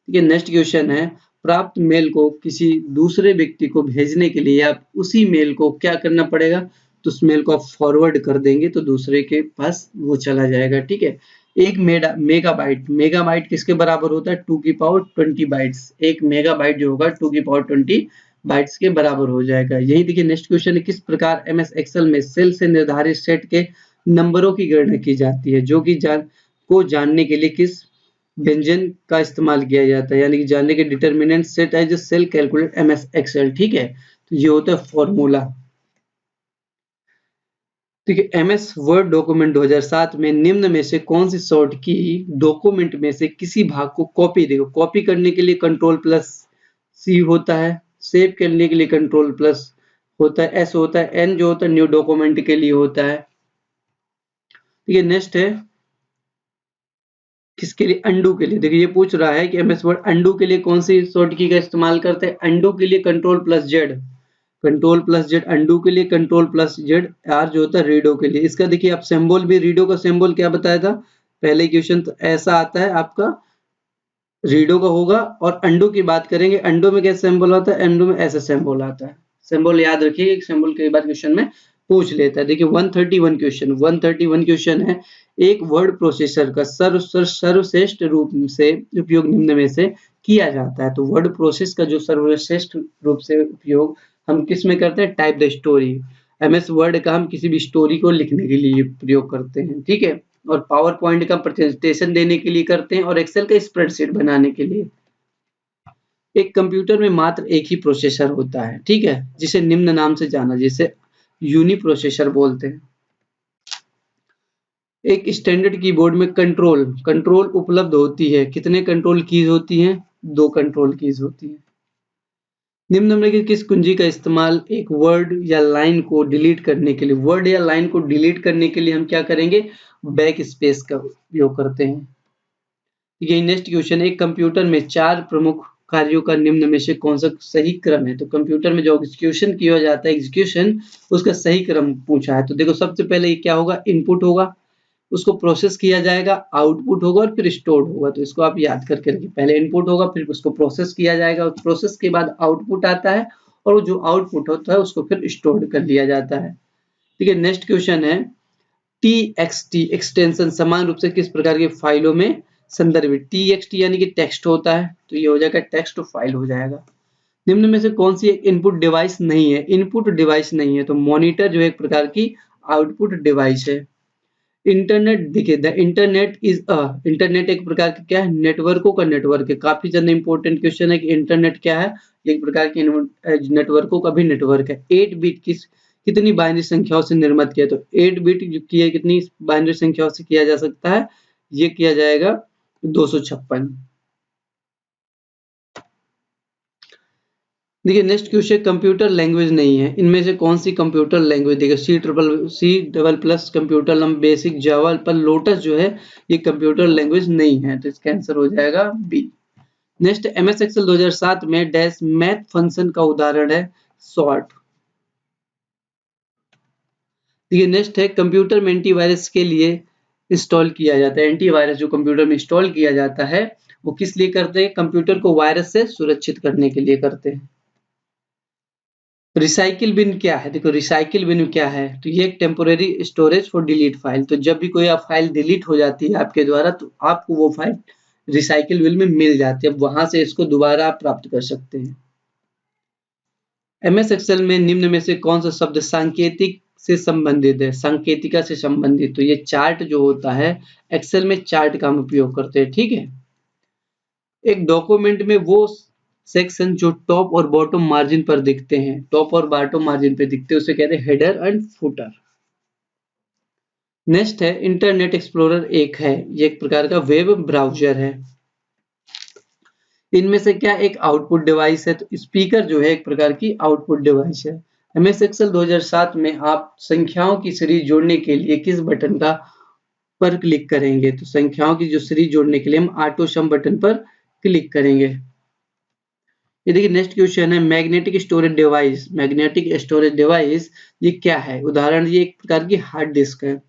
ठीक है। नेक्स्ट क्वेश्चन है, प्राप्त मेल को किसी दूसरे व्यक्ति को भेजने के लिए आप उसी मेल को क्या करना पड़ेगा, तो उस मेल को आप फॉरवर्ड कर देंगे तो दूसरे के पास वो चला जाएगा, ठीक है। एक मेगाबाइट किसके बराबर होता है, 2 की पावर 20 बाइट्स। एक मेगाबाइट जो होगा 2 की पावर 20 बाइट्स के बराबर हो जाएगा। यही देखिए नेक्स्ट क्वेश्चन है, किस प्रकार MS एक्सेल में सेल से निर्धारित सेट के नंबरों की गणना की जाती है, जो कि जानने के लिए किस व्यंजन का इस्तेमाल किया जाता है, यानी कि जानने के determinant set as cell calculate MS excel, ठीक है। तो ये होता है फॉर्मूला। ठीक है, MS वर्ड डॉक्यूमेंट 2007 में निम्न में से कौन सी सॉर्ट की डॉक्यूमेंट में से किसी भाग को कॉपी करने के लिए Ctrl+C होता है, सेव करने के लिए Ctrl+ होता है, S होता है, N जो होता है न्यू डॉक्यूमेंट के लिए होता है, ठीक है। नेक्स्ट है किसके लिए, अंडू के लिए। देखिए ये पूछ रहा है कि MS वर्ड अंडू के लिए कौन सी शॉर्ट की का इस्तेमाल करते हैं, अंडू के लिए Ctrl+Z अंडू के लिए, Ctrl+Z R जो होता है रीडो के लिए। इसका देखिए आप सिंबल भी, रीडो का सिंबल क्या बताया था पहले क्वेश्चन, तो ऐसा आता है आपका रीडो का होगा। और अंडू की बात करेंगे, अंडू में क्या सिंबल होता है, अंडू में ऐसा सिंबल आता है। सिंबल याद रखिए, एक सिंबल कई बार क्वेश्चन में पूछ लेता है। देखिए 131 क्वेश्चन है, एक वर्ड प्रोसेसर का सर्वश्रेष्ठ रूप से उपयोग निम्न में से किया जाता है। तो वर्ड प्रोसेस का जो सर्वश्रेष्ठ रूप से उपयोग हम किस में करते हैं, type the story. MS word का हम किसी भी स्टोरी को लिखने के लिए प्रयोग करते हैं, ठीक है। और पावर पॉइंट का प्रेजेंटेशन देने के लिए करते हैं, और एक्सेल का स्प्रेडशीट बनाने के लिए। एक कंप्यूटर में मात्र एक ही प्रोसेसर होता है, ठीक है, जिसे निम्न नाम से जाना, जिसे यूनी प्रोसेसर बोलते हैं। एक स्टैंडर्ड कीबोर्ड में कंट्रोल उपलब्ध होती है, कितने कंट्रोल कीज होती हैं, 2 कंट्रोल कीज होती हैं। निम्नलिखित किस कुंजी का इस्तेमाल एक वर्ड या लाइन को डिलीट करने के लिए, वर्ड या लाइन को डिलीट करने के लिए हम क्या करेंगे, बैक स्पेस का उपयोग करते हैं। ये नेक्स्ट क्वेश्चन, एक कंप्यूटर में 4 प्रमुख कार्यों का निम्न में से कौन सा सही क्रम है। तो कंप्यूटर में जो एग्जीक्यूशन किया जाता है, एग्जीक्यूशन उसका सही क्रम पूछा है। तो देखो सबसे पहले ये क्या होगा, इनपुट होगा, उसको प्रोसेस किया जाएगा, आउटपुट होगा और फिर स्टोर्ड होगा। तो इसको आप याद करके रखिए, पहले इनपुट होगा, फिर उसको प्रोसेस किया जाएगा, प्रोसेस के बाद आउटपुट आता है और वो जो आउटपुट होता है उसको फिर स्टोर्ड कर लिया जाता है। ठीक है, नेक्स्ट क्वेश्चन है, txt एक्सटेंशन समान रूप से किस प्रकार की फाइलों में संदर्भित, txt यानी कि टेक्स्ट होता है, तो ये हो जाएगा टेक्स्ट फाइल हो जाएगा। निम्न में से कौन सी एक इनपुट डिवाइस नहीं है, इनपुट डिवाइस नहीं है, तो मॉनिटर जो है एक प्रकार की आउटपुट डिवाइस है। इंटरनेट देखिए, द इंटरनेट इज इंटरनेट एक प्रकार का क्या है, नेटवर्कों का नेटवर्क है। काफी ज्यादा इंपॉर्टेंट क्वेश्चन है कि इंटरनेट क्या है, एक प्रकार की नेटवर्कों का भी नेटवर्क है। 8 बिट कितनी बाइनरी संख्याओं से निर्मित किया, तो 8 बिट किया कितनी बाइनरी संख्याओं से किया जा सकता है, ये किया जाएगा 256। देखिए नेक्स्ट क्वेश्चन, कंप्यूटर लैंग्वेज नहीं है, इनमें से कौन सी कंप्यूटर लैंग्वेज, देखिए C++ कंप्यूटर लैंग्वेज, बेसिक, जावा पर लोटस जो है ये कंप्यूटर लैंग्वेज नहीं है, तो इसका आंसर हो जाएगा बी। नेक्स्ट, MS एक्सेल 2007 में डैश मैथ फंक्शन का उदाहरण है सॉर्ट। देखिए नेक्स्ट है, कंप्यूटर में एंटीवायरस के लिए इंस्टॉल किया जाता है, एंटीवायरस जो कंप्यूटर में इंस्टॉल किया जाता है वो किस लिए करते हैं, कंप्यूटर को वायरस से सुरक्षित करने के लिए करते हैं। रिसाइकिल बिन क्या है, देखो रिसाइकिल बिन क्या है, तो ये एक temporary storage for delete file. तो जब भी कोई आप फाइल डिलीट हो जाती है आपके द्वारा, तो आपको वो फाइल रिसाइकिल बिन में मिल जाती है, अब वहां से इसको दोबारा आप प्राप्त कर सकते हैं। MS एक्सेल में निम्न में से कौन सा शब्द सांकेतिक से संबंधित है, सांकेतिका से संबंधित, तो ये चार्ट जो होता है, एक्सेल में चार्ट का हम उपयोग करते हैं। ठीक है, एक डॉक्यूमेंट में वो सेक्शन जो टॉप और बॉटम मार्जिन पर दिखते हैं, टॉप और बॉटम मार्जिन पे दिखते हैं, उसे कहते हैं हेडर एंड फुटर। नेक्स्ट है, इंटरनेट एक्सप्लोरर एक है, ये एक प्रकार का वेब ब्राउजर है। इनमें से क्या एक आउटपुट डिवाइस है, तो स्पीकर जो है एक प्रकार की आउटपुट डिवाइस है। MS एक्सेल 2007 में आप संख्याओं की सीरीज जोड़ने के लिए किस बटन का पर क्लिक करेंगे, तो संख्याओं की जो सीरीज जोड़ने के लिए हम ऑटो सम बटन पर क्लिक करेंगे। ये देखिए नेक्स्ट क्वेश्चन है, magnetic storage device, magnetic storage device ये क्या है, उदाहरण, ये एक प्रकार की हार्ड डिस्क है।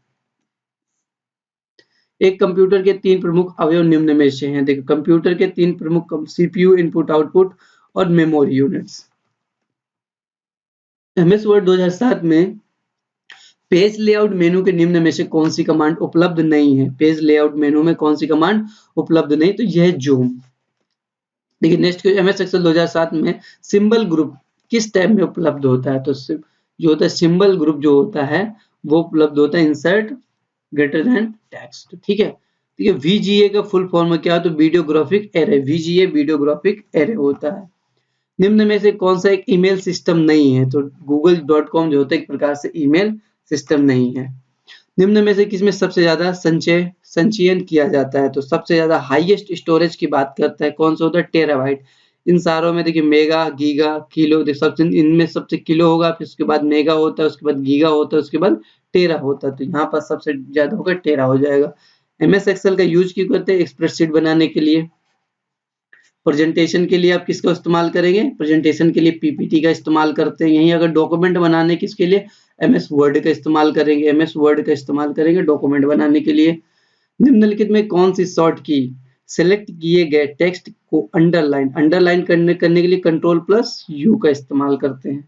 एक कंप्यूटर के 3 प्रमुख अवयव निम्न में से हैं, देखो कंप्यूटर के 3 प्रमुख CPU, इनपुट आउटपुट और मेमोरी यूनिट्स। MS वर्ड 2007 में पेज लेआउट मेनू के निम्न में से कौन सी कमांड उपलब्ध नहीं है, पेज लेआउट मेनू में कौन सी कमांड उपलब्ध नहीं, तो यह है जूम। देखिए नेक्स्ट, MS एक्सेल 2007 में सिंबल ग्रुप किस टैब में उपलब्ध होता है, तो जो होता है सिंबल ग्रुप जो होता है वो उपलब्ध होता है इंसर्ट ग्रेटर देन टेक्स्ट। ठीक है, ठीक है, VGA का फुल फॉर्म क्या है, तो video graphic array, VGA video graphic array होता है। निम्न में से कौन सा एक ईमेल सिस्टम नहीं है, तो google.com जो होता है एक प्रकार से ईमेल सिस्टम नहीं है। निम्न में से किसमें सबसे ज्यादा संचयन किया जाता है, तो सबसे ज्यादा हाईएस्ट स्टोरेज की बात करता है, कौन सा होता है, टेराबाइट। इन सारों में देखिए मेगा, गीगा, किलो, सबसे इनमें सबसे किलो होगा, फिर उसके बाद मेगा होता है, उसके बाद गीगा होता है, उसके बाद टेरा होता है, तो यहाँ पर सबसे ज्यादा होगा टेरा हो जाएगा। MS एक्सेल का यूज क्यों करते हैं, स्प्रेडशीट बनाने के लिए। प्रेजेंटेशन के लिए आप किसका इस्तेमाल करेंगे, प्रेजेंटेशन के लिए PPT का इस्तेमाल करते हैं। यहीं अगर डॉक्यूमेंट बनाने किसके लिए, MS वर्ड का इस्तेमाल करेंगे, MS वर्ड का इस्तेमाल करेंगे डॉक्यूमेंट बनाने के लिए। निम्नलिखित में कौन सी शॉर्ट की सेलेक्ट किए गए टेक्स्ट को अंडरलाइन करने के लिए Ctrl+U का इस्तेमाल करते हैं।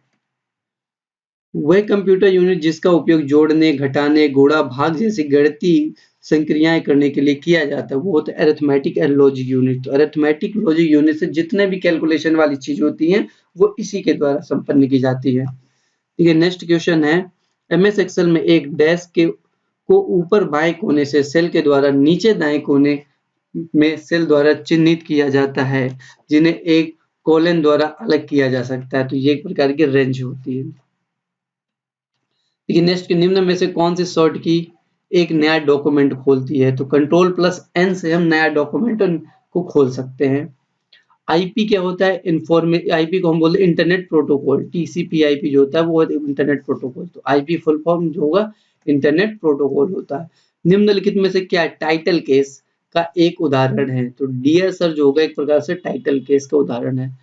वह कंप्यूटर यूनिट जिसका उपयोग जोड़ने, घटाने, गुणा, भाग जैसी गणितीय संक्रियाएं करने के लिए किया जाता है वो होता है अरिथमेटिक एंड लॉजिक यूनिट। तो अरिथमेटिक लॉजिक यूनिट से जितने भी कैलकुलेशन वाली चीज होती हैं वो इसी के द्वारा संपन्न की जाती है। ठीक है, नेक्स्ट क्वेश्चन है, MS एक्सेल में एक डैश के को ऊपर बाएं कोने से सेल के द्वारा नीचे दाएं कोने में सेल द्वारा चिन्हित किया जाता है, जिन्हें एक कोलन द्वारा अलग किया जा सकता है, तो ये एक प्रकार की रेंज होती है। देखिए नेक्स्ट, निम्न में से कौन सी शॉर्ट की एक नया डॉक्यूमेंट खोलती है, तो Ctrl+N से हम नया डॉक्यूमेंट को खोल सकते हैं। आईपी क्या होता है? आईपी को हम बोलते हैं इंटरनेट प्रोटोकॉल, टीसीपी/आईपी जो होता है वो इंटरनेट प्रोटोकॉल। तो आईपी फुल फॉर्म जो होगा इंटरनेट प्रोटोकॉल होता है। निम्नलिखित में से क्या टाइटल केस का एक उदाहरण है? तो डियर सर जो होगा एक प्रकार से टाइटल केस का उदाहरण है।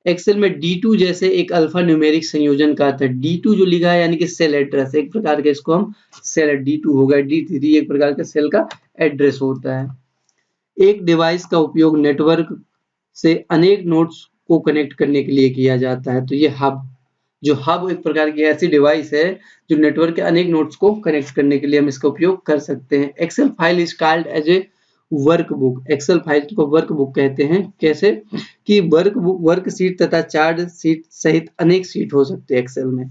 एक्सेल में D2 जैसे एक अल्फा न्यूमेरिक संयोजन का अर्थ है। D2 जो लिखा है यानी कि सेल एड्रेस, एक प्रकार के इसको हम सेल, D2 होगा, D3 एक प्रकार का सेल का एड्रेस होता है। एक डिवाइस का उपयोग नेटवर्क से अनेक नोड्स को कनेक्ट करने के लिए किया जाता है। तो ये हब एक प्रकार की ऐसी डिवाइस है जो नेटवर्क के अनेक नोड्स को कनेक्ट करने के लिए हम इसका उपयोग कर सकते हैं। Excel file is called as a workbook. Excel file को वर्कबुक कहते हैं। कैसे कि वर्क शीट तथा चार्ट शीट सहित अनेक शीट हो सकते हैं एक्सेल में।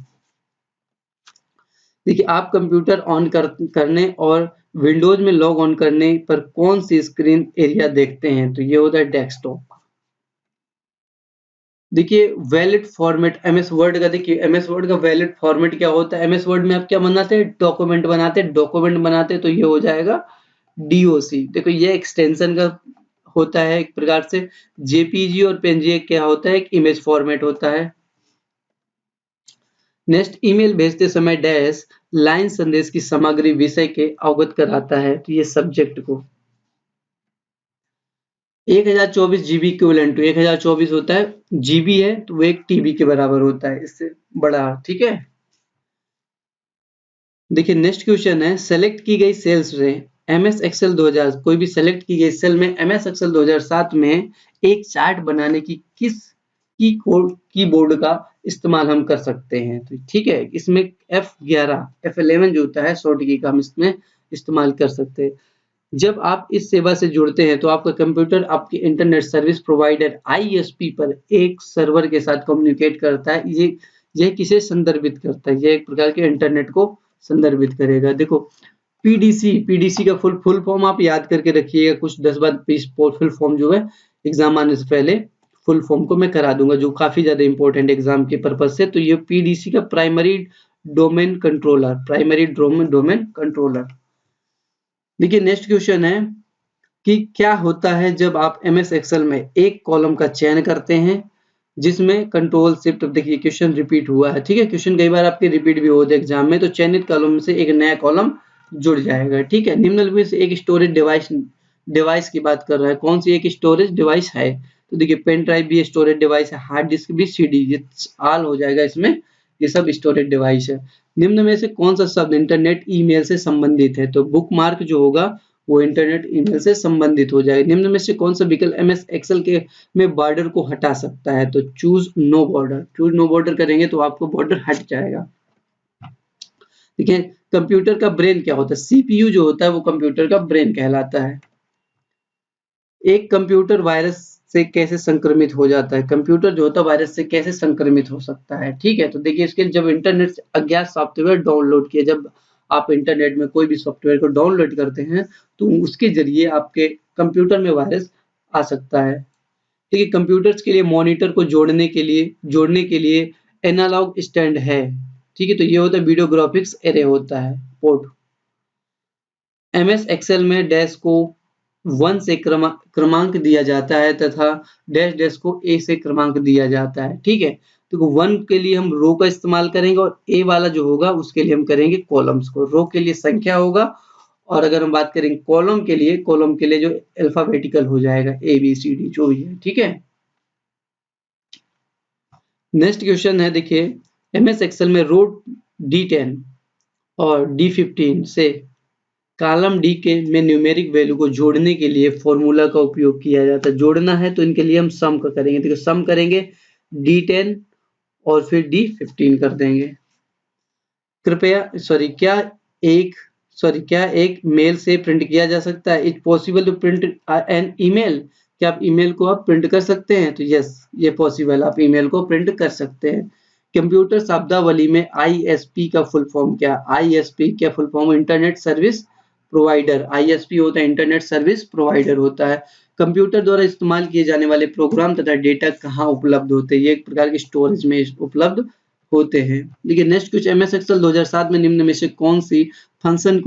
देखिए, आप कंप्यूटर ऑन करने और विंडोज में लॉग ऑन करने पर कौन सी स्क्रीन एरिया देखते हैं? तो ये होता है डेस्कटॉप। देखिए, वैलिड फॉर्मेट एमएस वर्ड का, देखिए एमएस वर्ड का वैलिड फॉर्मेट क्या होता है? एमएस वर्ड में आप क्या बनाते हैं? डॉक्यूमेंट बनाते हैं, तो ये हो जाएगा डीओसी। देखो, ये एक्सटेंशन का होता है एक प्रकार से। जेपीजी और पीएनजी क्या होता है? एक इमेज फॉर्मेट होता है। नेक्स्ट, ईमेल भेजते समय डैश लाइन संदेश की सामग्री विषय के अवगत कराता है। तो ये सब्जेक्ट को 1024 जीबी इक्विवेलेंट टू 1024 होता है, जीबी है तो वो 1 टीबी के बराबर होता है, इससे बड़ा। ठीक है। देखिए, नेक्स्ट क्वेश्चन है, सेलेक्ट की गई सेल्स से एमएस एक्सेल 2000, कोई भी सेलेक्ट की गई सेल में एमएस एक्सेल 2007 में एक चार्ट बनाने की किस कीबोर्ड का इस्तेमाल हम कर सकते हैं? तो ठीक है, इसमें F11 F11 जो होता है शॉर्ट की का हम इसमें इस्तेमाल कर सकते हैं। जब आप इस सेवा से जुड़ते हैं तो आपका कंप्यूटर आपके इंटरनेट सर्विस प्रोवाइडर आईएसपी पर एक सर्वर के साथ कम्युनिकेट करता है। यह किसे संदर्भित करता है? यह एक प्रकार के इंटरनेट को संदर्भित करेगा। देखो, पीडीसी का फुल फॉर्म आप याद करके रखिएगा। कुछ 10 बार फुल फॉर्म जो है एग्जाम आने से पहले फुल फॉर्म को मैं करा दूंगा, जो काफी ज्यादा इंपॉर्टेंट एग्जाम के पर्पज से। तो ये पीडीसी का प्राइमरी डोमेन कंट्रोलर। देखिए, नेक्स्ट क्वेश्चन है कि क्या होता है जब आप एमएस एक्सेल में एक कॉलम का चयन करते हैं जिसमें कंट्रोल शिफ्ट, देखिए क्वेश्चन रिपीट हुआ है। ठीक है, क्वेश्चन कई बार आपके रिपीट भी होते हैं एग्जाम में। तो चयनित कॉलम से एक नया कॉलम जुड़ जाएगा। ठीक है, निम्नलिखित से एक स्टोरेज डिवाइस की बात कर रहा है। कौन सी एक स्टोरेज डिवाइस है? तो देखिए, पेन ड्राइव भी स्टोरेज डिवाइस है, हार्ड डिस्क भी, सीडी, ये ऑल हो जाएगा इसमें, ये सब स्टोरेज डिवाइस है। निम्न में से कौन सा शब्द इंटरनेट ईमेल से संबंधित है? तो बुकमार्क जो होगा वो इंटरनेट ईमेल से संबंधित हो जाएगा। निम्न में से कौन सा विकल्प एमएस एक्सेल के में बॉर्डर को हटा सकता है? तो चूज नो बॉर्डर करेंगे तो आपको बॉर्डर हट जाएगा। देखिए, कंप्यूटर का ब्रेन क्या होता है? सीपीयू जो होता है वो कंप्यूटर का ब्रेन कहलाता है। एक कंप्यूटर वायरस से कैसे संक्रमित हो जाता है? कंप्यूटर जो होता है वायरस से कैसे संक्रमित हो सकता है? ठीक है, तो देखिए, इसके जब इंटरनेट से अज्ञात सॉफ्टवेयर डाउनलोड किए, जब आप इंटरनेट में कोई भी सॉफ्टवेयर को डाउनलोड करते हैं तो उसके जरिए आपके कंप्यूटर में वायरस आ सकता है। ठीक है, कंप्यूटर्स के लिए मॉनिटर को जोड़ने के लिए एनालॉग स्टैंड है। ठीक है, तो ये होता है वीडियो ग्राफिक्स एरे होता है, पोर्ट। एमएस एक्सेल में डैश को 1 से क्रमांक दिया जाता है तथा डैश को ए से क्रमांक दिया जाता है। ठीक है, तो 1 के लिए हम रो का इस्तेमाल करेंगे और ए वाला जो होगा उसके लिए हम करेंगे कॉलम्स को। रो के लिए संख्या होगा और अगर हम बात करेंगे कॉलम के लिए जो अल्फाबेटिकल हो जाएगा, ए बी सी डी जो भी है। ठीक है, नेक्स्ट क्वेश्चन है, देखिए एमएस एक्सेल में रो D10 और D15 से कॉलम डी के में न्यूमेरिक वैल्यू को जोड़ने के लिए फॉर्मूला का उपयोग किया जाता है। जोड़ना है तो इनके लिए हम सम का करेंगे। देखो, सम करेंगे D10 और फिर D15 कर देंगे। क्या एक मेल से प्रिंट किया जा सकता है? It possible to print an email? क्या आप ईमेल को आप प्रिंट कर सकते हैं? तो यस, ये पॉसिबल, आप ईमेल को प्रिंट कर सकते हैं। कंप्यूटर शब्दावली में आईएसपी का फुल फॉर्म क्या? आईएसपी क्या full form? Internet service provider. ISP होता है इंटरनेट सर्विस प्रोवाइडर होता है। कंप्यूटर द्वारा इस्तेमाल किए जाने वाले प्रोग्राम तथा डेटा कहाँ उपलब्ध होते हैं? ये एक प्रकार की स्टोरेज में उपलब्ध होते हैं। देखिए, नेक्स्ट कुछ एमएस एक्सेल 2007 में निम्न में से कौन सी फंक्शन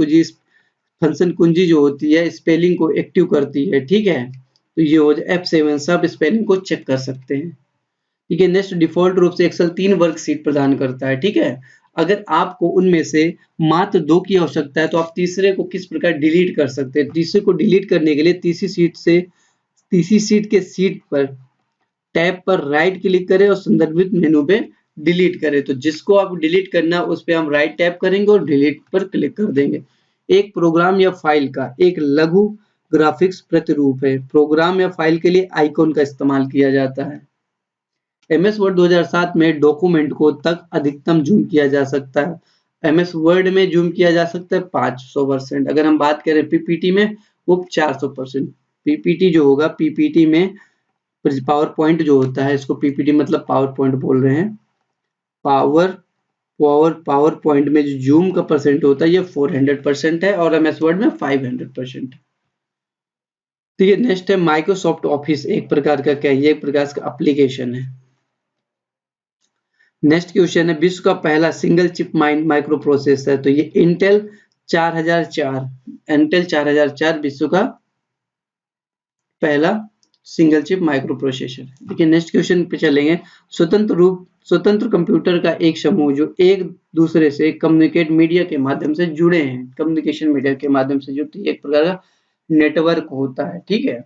कुंजी जो होती है स्पेलिंग को एक्टिव करती है? ठीक है, तो ये हो जाए F7 सब स्पेलिंग को चेक कर सकते हैं। ठीक है, नेक्स्ट डिफॉल्ट रूप से एक्सेल 3 वर्कशीट प्रदान करता है। ठीक है, अगर आपको उनमें से मात्र 2 की आवश्यकता है तो आप तीसरे को किस प्रकार डिलीट कर सकते हैं। तीसरे को डिलीट करने के लिए तीसरी सीट के सीट पर टैब पर राइट क्लिक करें और संदर्भित मेनू पे डिलीट करें। तो जिसको आप डिलीट करना उस पे हम राइट टैप करेंगे और डिलीट पर क्लिक कर देंगे। एक प्रोग्राम या फाइल का एक लघु ग्राफिक्स प्रतिरूप है। प्रोग्राम या फाइल के लिए आइकॉन का इस्तेमाल किया जाता है। एमएस वर्ड 2007 में डॉक्यूमेंट को तक अधिकतम जूम किया जा सकता है। एमएस वर्ड में जूम किया जा सकता है 500%। अगर हम बात करें पीपीटी में वो 400%। पीपीटी जो होगा, पीपीटी में पावर पॉइंट जो होता है, इसको पीपीटी मतलब पावर पॉइंट बोल रहे हैं। पावर पॉइंट में जो जूम का परसेंट होता है ये 400% है और एमएस वर्ड में 500%। ठीक है, नेक्स्ट है माइक्रोसॉफ्ट ऑफिस। एक प्रकार का क्या है, ये एक प्रकार का एप्लीकेशन है। नेक्स्ट क्वेश्चन है, विश्व का पहला सिंगल चिप माइक्रो प्रोसेसर। तो ये इंटेल 4004 विश्व का पहला सिंगल चिप माइक्रो प्रोसेसर। देखिए नेक्स्ट क्वेश्चन पे चलेंगे। स्वतंत्र कंप्यूटर का एक समूह जो एक दूसरे से कम्युनिकेट मीडिया के माध्यम से जुड़े हैं। कम्युनिकेशन मीडिया के माध्यम से जुड़ते एक प्रकार का नेटवर्क होता है। ठीक है,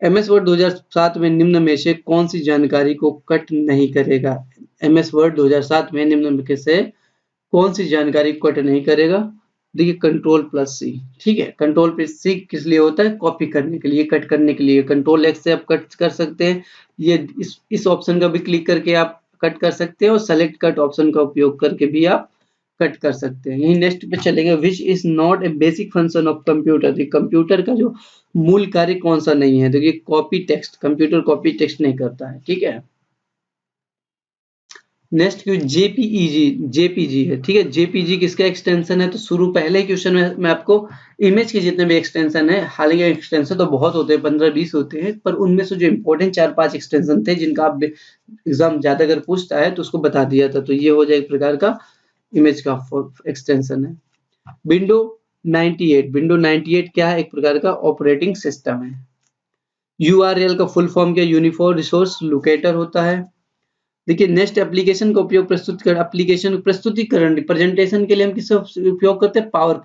एमएस वर्ड 2007 में निम्न में से कौन सी जानकारी को कट नहीं करेगा। एमएस वर्ड 2007 में निम्न में से कौन सी जानकारी को कट नहीं करेगा। देखिए Ctrl+C। ठीक है, Ctrl+C किस लिए होता है, कॉपी करने के लिए, कट करने के लिए। Ctrl+X से आप कट कर सकते हैं। ये इस ऑप्शन का भी क्लिक करके आप कट कर सकते हैं और सेलेक्ट कट ऑप्शन का उपयोग करके भी आप कट कर सकते हैं। यही नेक्स्ट पे चलेंगे, which is not a basic function of computer. Computer का जो मूल कार्य कौन सा नहीं है। देखिए copy text, computer copy text नहीं करता है। ठीक है, नेक्स्ट जेपीजी है। ठीक है, जेपीजी किसका एक्सटेंशन है। तो शुरू पहले क्वेश्चन में मैं आपको इमेज के जितने भी एक्सटेंशन है, हालांकि एक्सटेंशन तो बहुत होते हैं, 15-20 होते हैं, पर उनमें से जो इंपॉर्टेंट 4-5 एक्सटेंशन थे जिनका आप एग्जाम ज्यादा अगर पूछता है तो उसको बता दिया था। तो ये हो जाए एक प्रकार का इमेज का एक्सटेंशन है। विंडो 98 क्या है, एक प्रकार का ऑपरेटिंग सिस्टम है। यूआरएल का फुल फॉर्म क्या, यूनिफॉर्म रिसोर्स लोकेटर होता है। देखिए नेक्स्ट एप्लीकेशन का उपयोग प्रस्तुतिकरण प्रेजेंटेशन के लिए हम किसका उपयोग करते हैं, पावर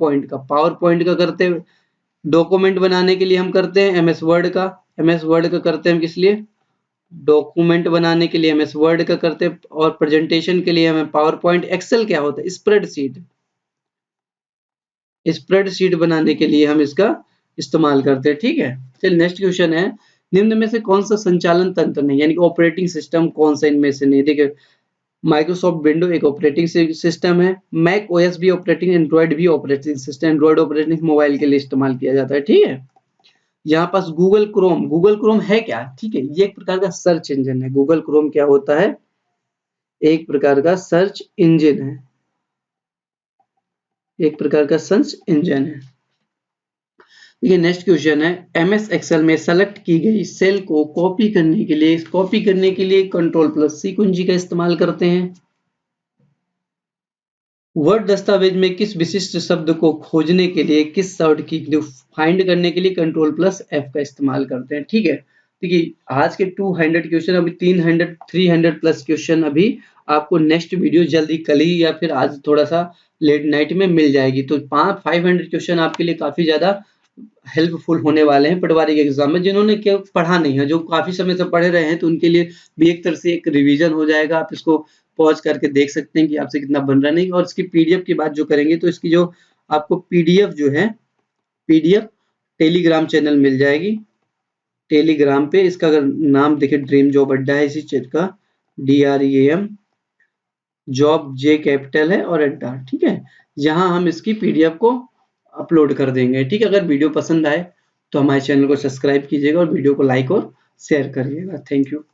पॉइंट का करते हैं। डॉक्यूमेंट बनाने के लिए हम करते हैं एमएस वर्ड का करते हैं हम किस लिए, डॉक्यूमेंट बनाने के लिए एमएस वर्ड का करते हैं, और प्रेजेंटेशन के लिए हमें पावर पॉइंट। एक्सेल क्या होता है, स्प्रेडशीट बनाने के लिए हम इसका इस्तेमाल करते हैं। ठीक है, चलिए नेक्स्ट क्वेश्चन है, निम्न में से कौन सा संचालन तंत्र नहीं, यानी कि ऑपरेटिंग सिस्टम कौन सा इनमें से नहीं। देखिए माइक्रोसॉफ्ट विंडो एक ऑपरेटिंग सिस्टम है, मैक ओएस भी ऑपरेटिंग, एंड्रॉइड भी operating system. Android operating mobile के लिए इस्तेमाल किया जाता है। ठीक है, यहाँ पास गूगल क्रोम है क्या। ठीक है, ये एक प्रकार का सर्च इंजन है। गूगल क्रोम क्या होता है, एक प्रकार का सर्च इंजन है, एक प्रकार का सर्च इंजन है। देखिए नेक्स्ट क्वेश्चन है, एमएस एक्सेल में सेलेक्ट की गई सेल को कॉपी करने के लिए Ctrl+C कुंजी का इस्तेमाल करते हैं। वर्ड दस्तावेज में किस विशिष्ट शब्द को खोजने के लिए किस शब्द की फाइंड करने के लिए Ctrl+F का इस्तेमाल करते हैं। ठीक है, देखिए आज के 200 क्वेश्चन, अभी 300 प्लस क्वेश्चन अभी आपको नेक्स्ट वीडियो जल्दी कल ही या फिर आज थोड़ा सा लेट नाइट में मिल जाएगी। तो 500 क्वेश्चन आपके लिए काफी ज्यादा हेल्पफुल होने वाले हैं पटवारी के एग्जाम में। जिन्होंने क्या पढ़ा नहीं है, जो काफी समय से पढ़े रहे हैं, तो उनके लिए भी एक तरह से एक रिवीजन हो जाएगा। आप इसको पॉज करके देख सकते हैं कि आपसे कितना बन रहा नहीं। और इसकी पीडीएफ की बात जो करेंगे तो इसकी जो आपको पीडीएफ टेलीग्राम चैनल मिल जाएगी। टेलीग्राम पे इसका अगर नाम देखे, ड्रीम जॉब अड्डा है इसी चीज का, DREAM जॉब, J कैपिटल है और अड्डा। ठीक है, यहाँ हम इसकी पीडीएफ को अपलोड कर देंगे। ठीक है, अगर वीडियो पसंद आए तो हमारे चैनल को सब्सक्राइब कीजिएगा और वीडियो को लाइक और शेयर करिएगा। Thank you.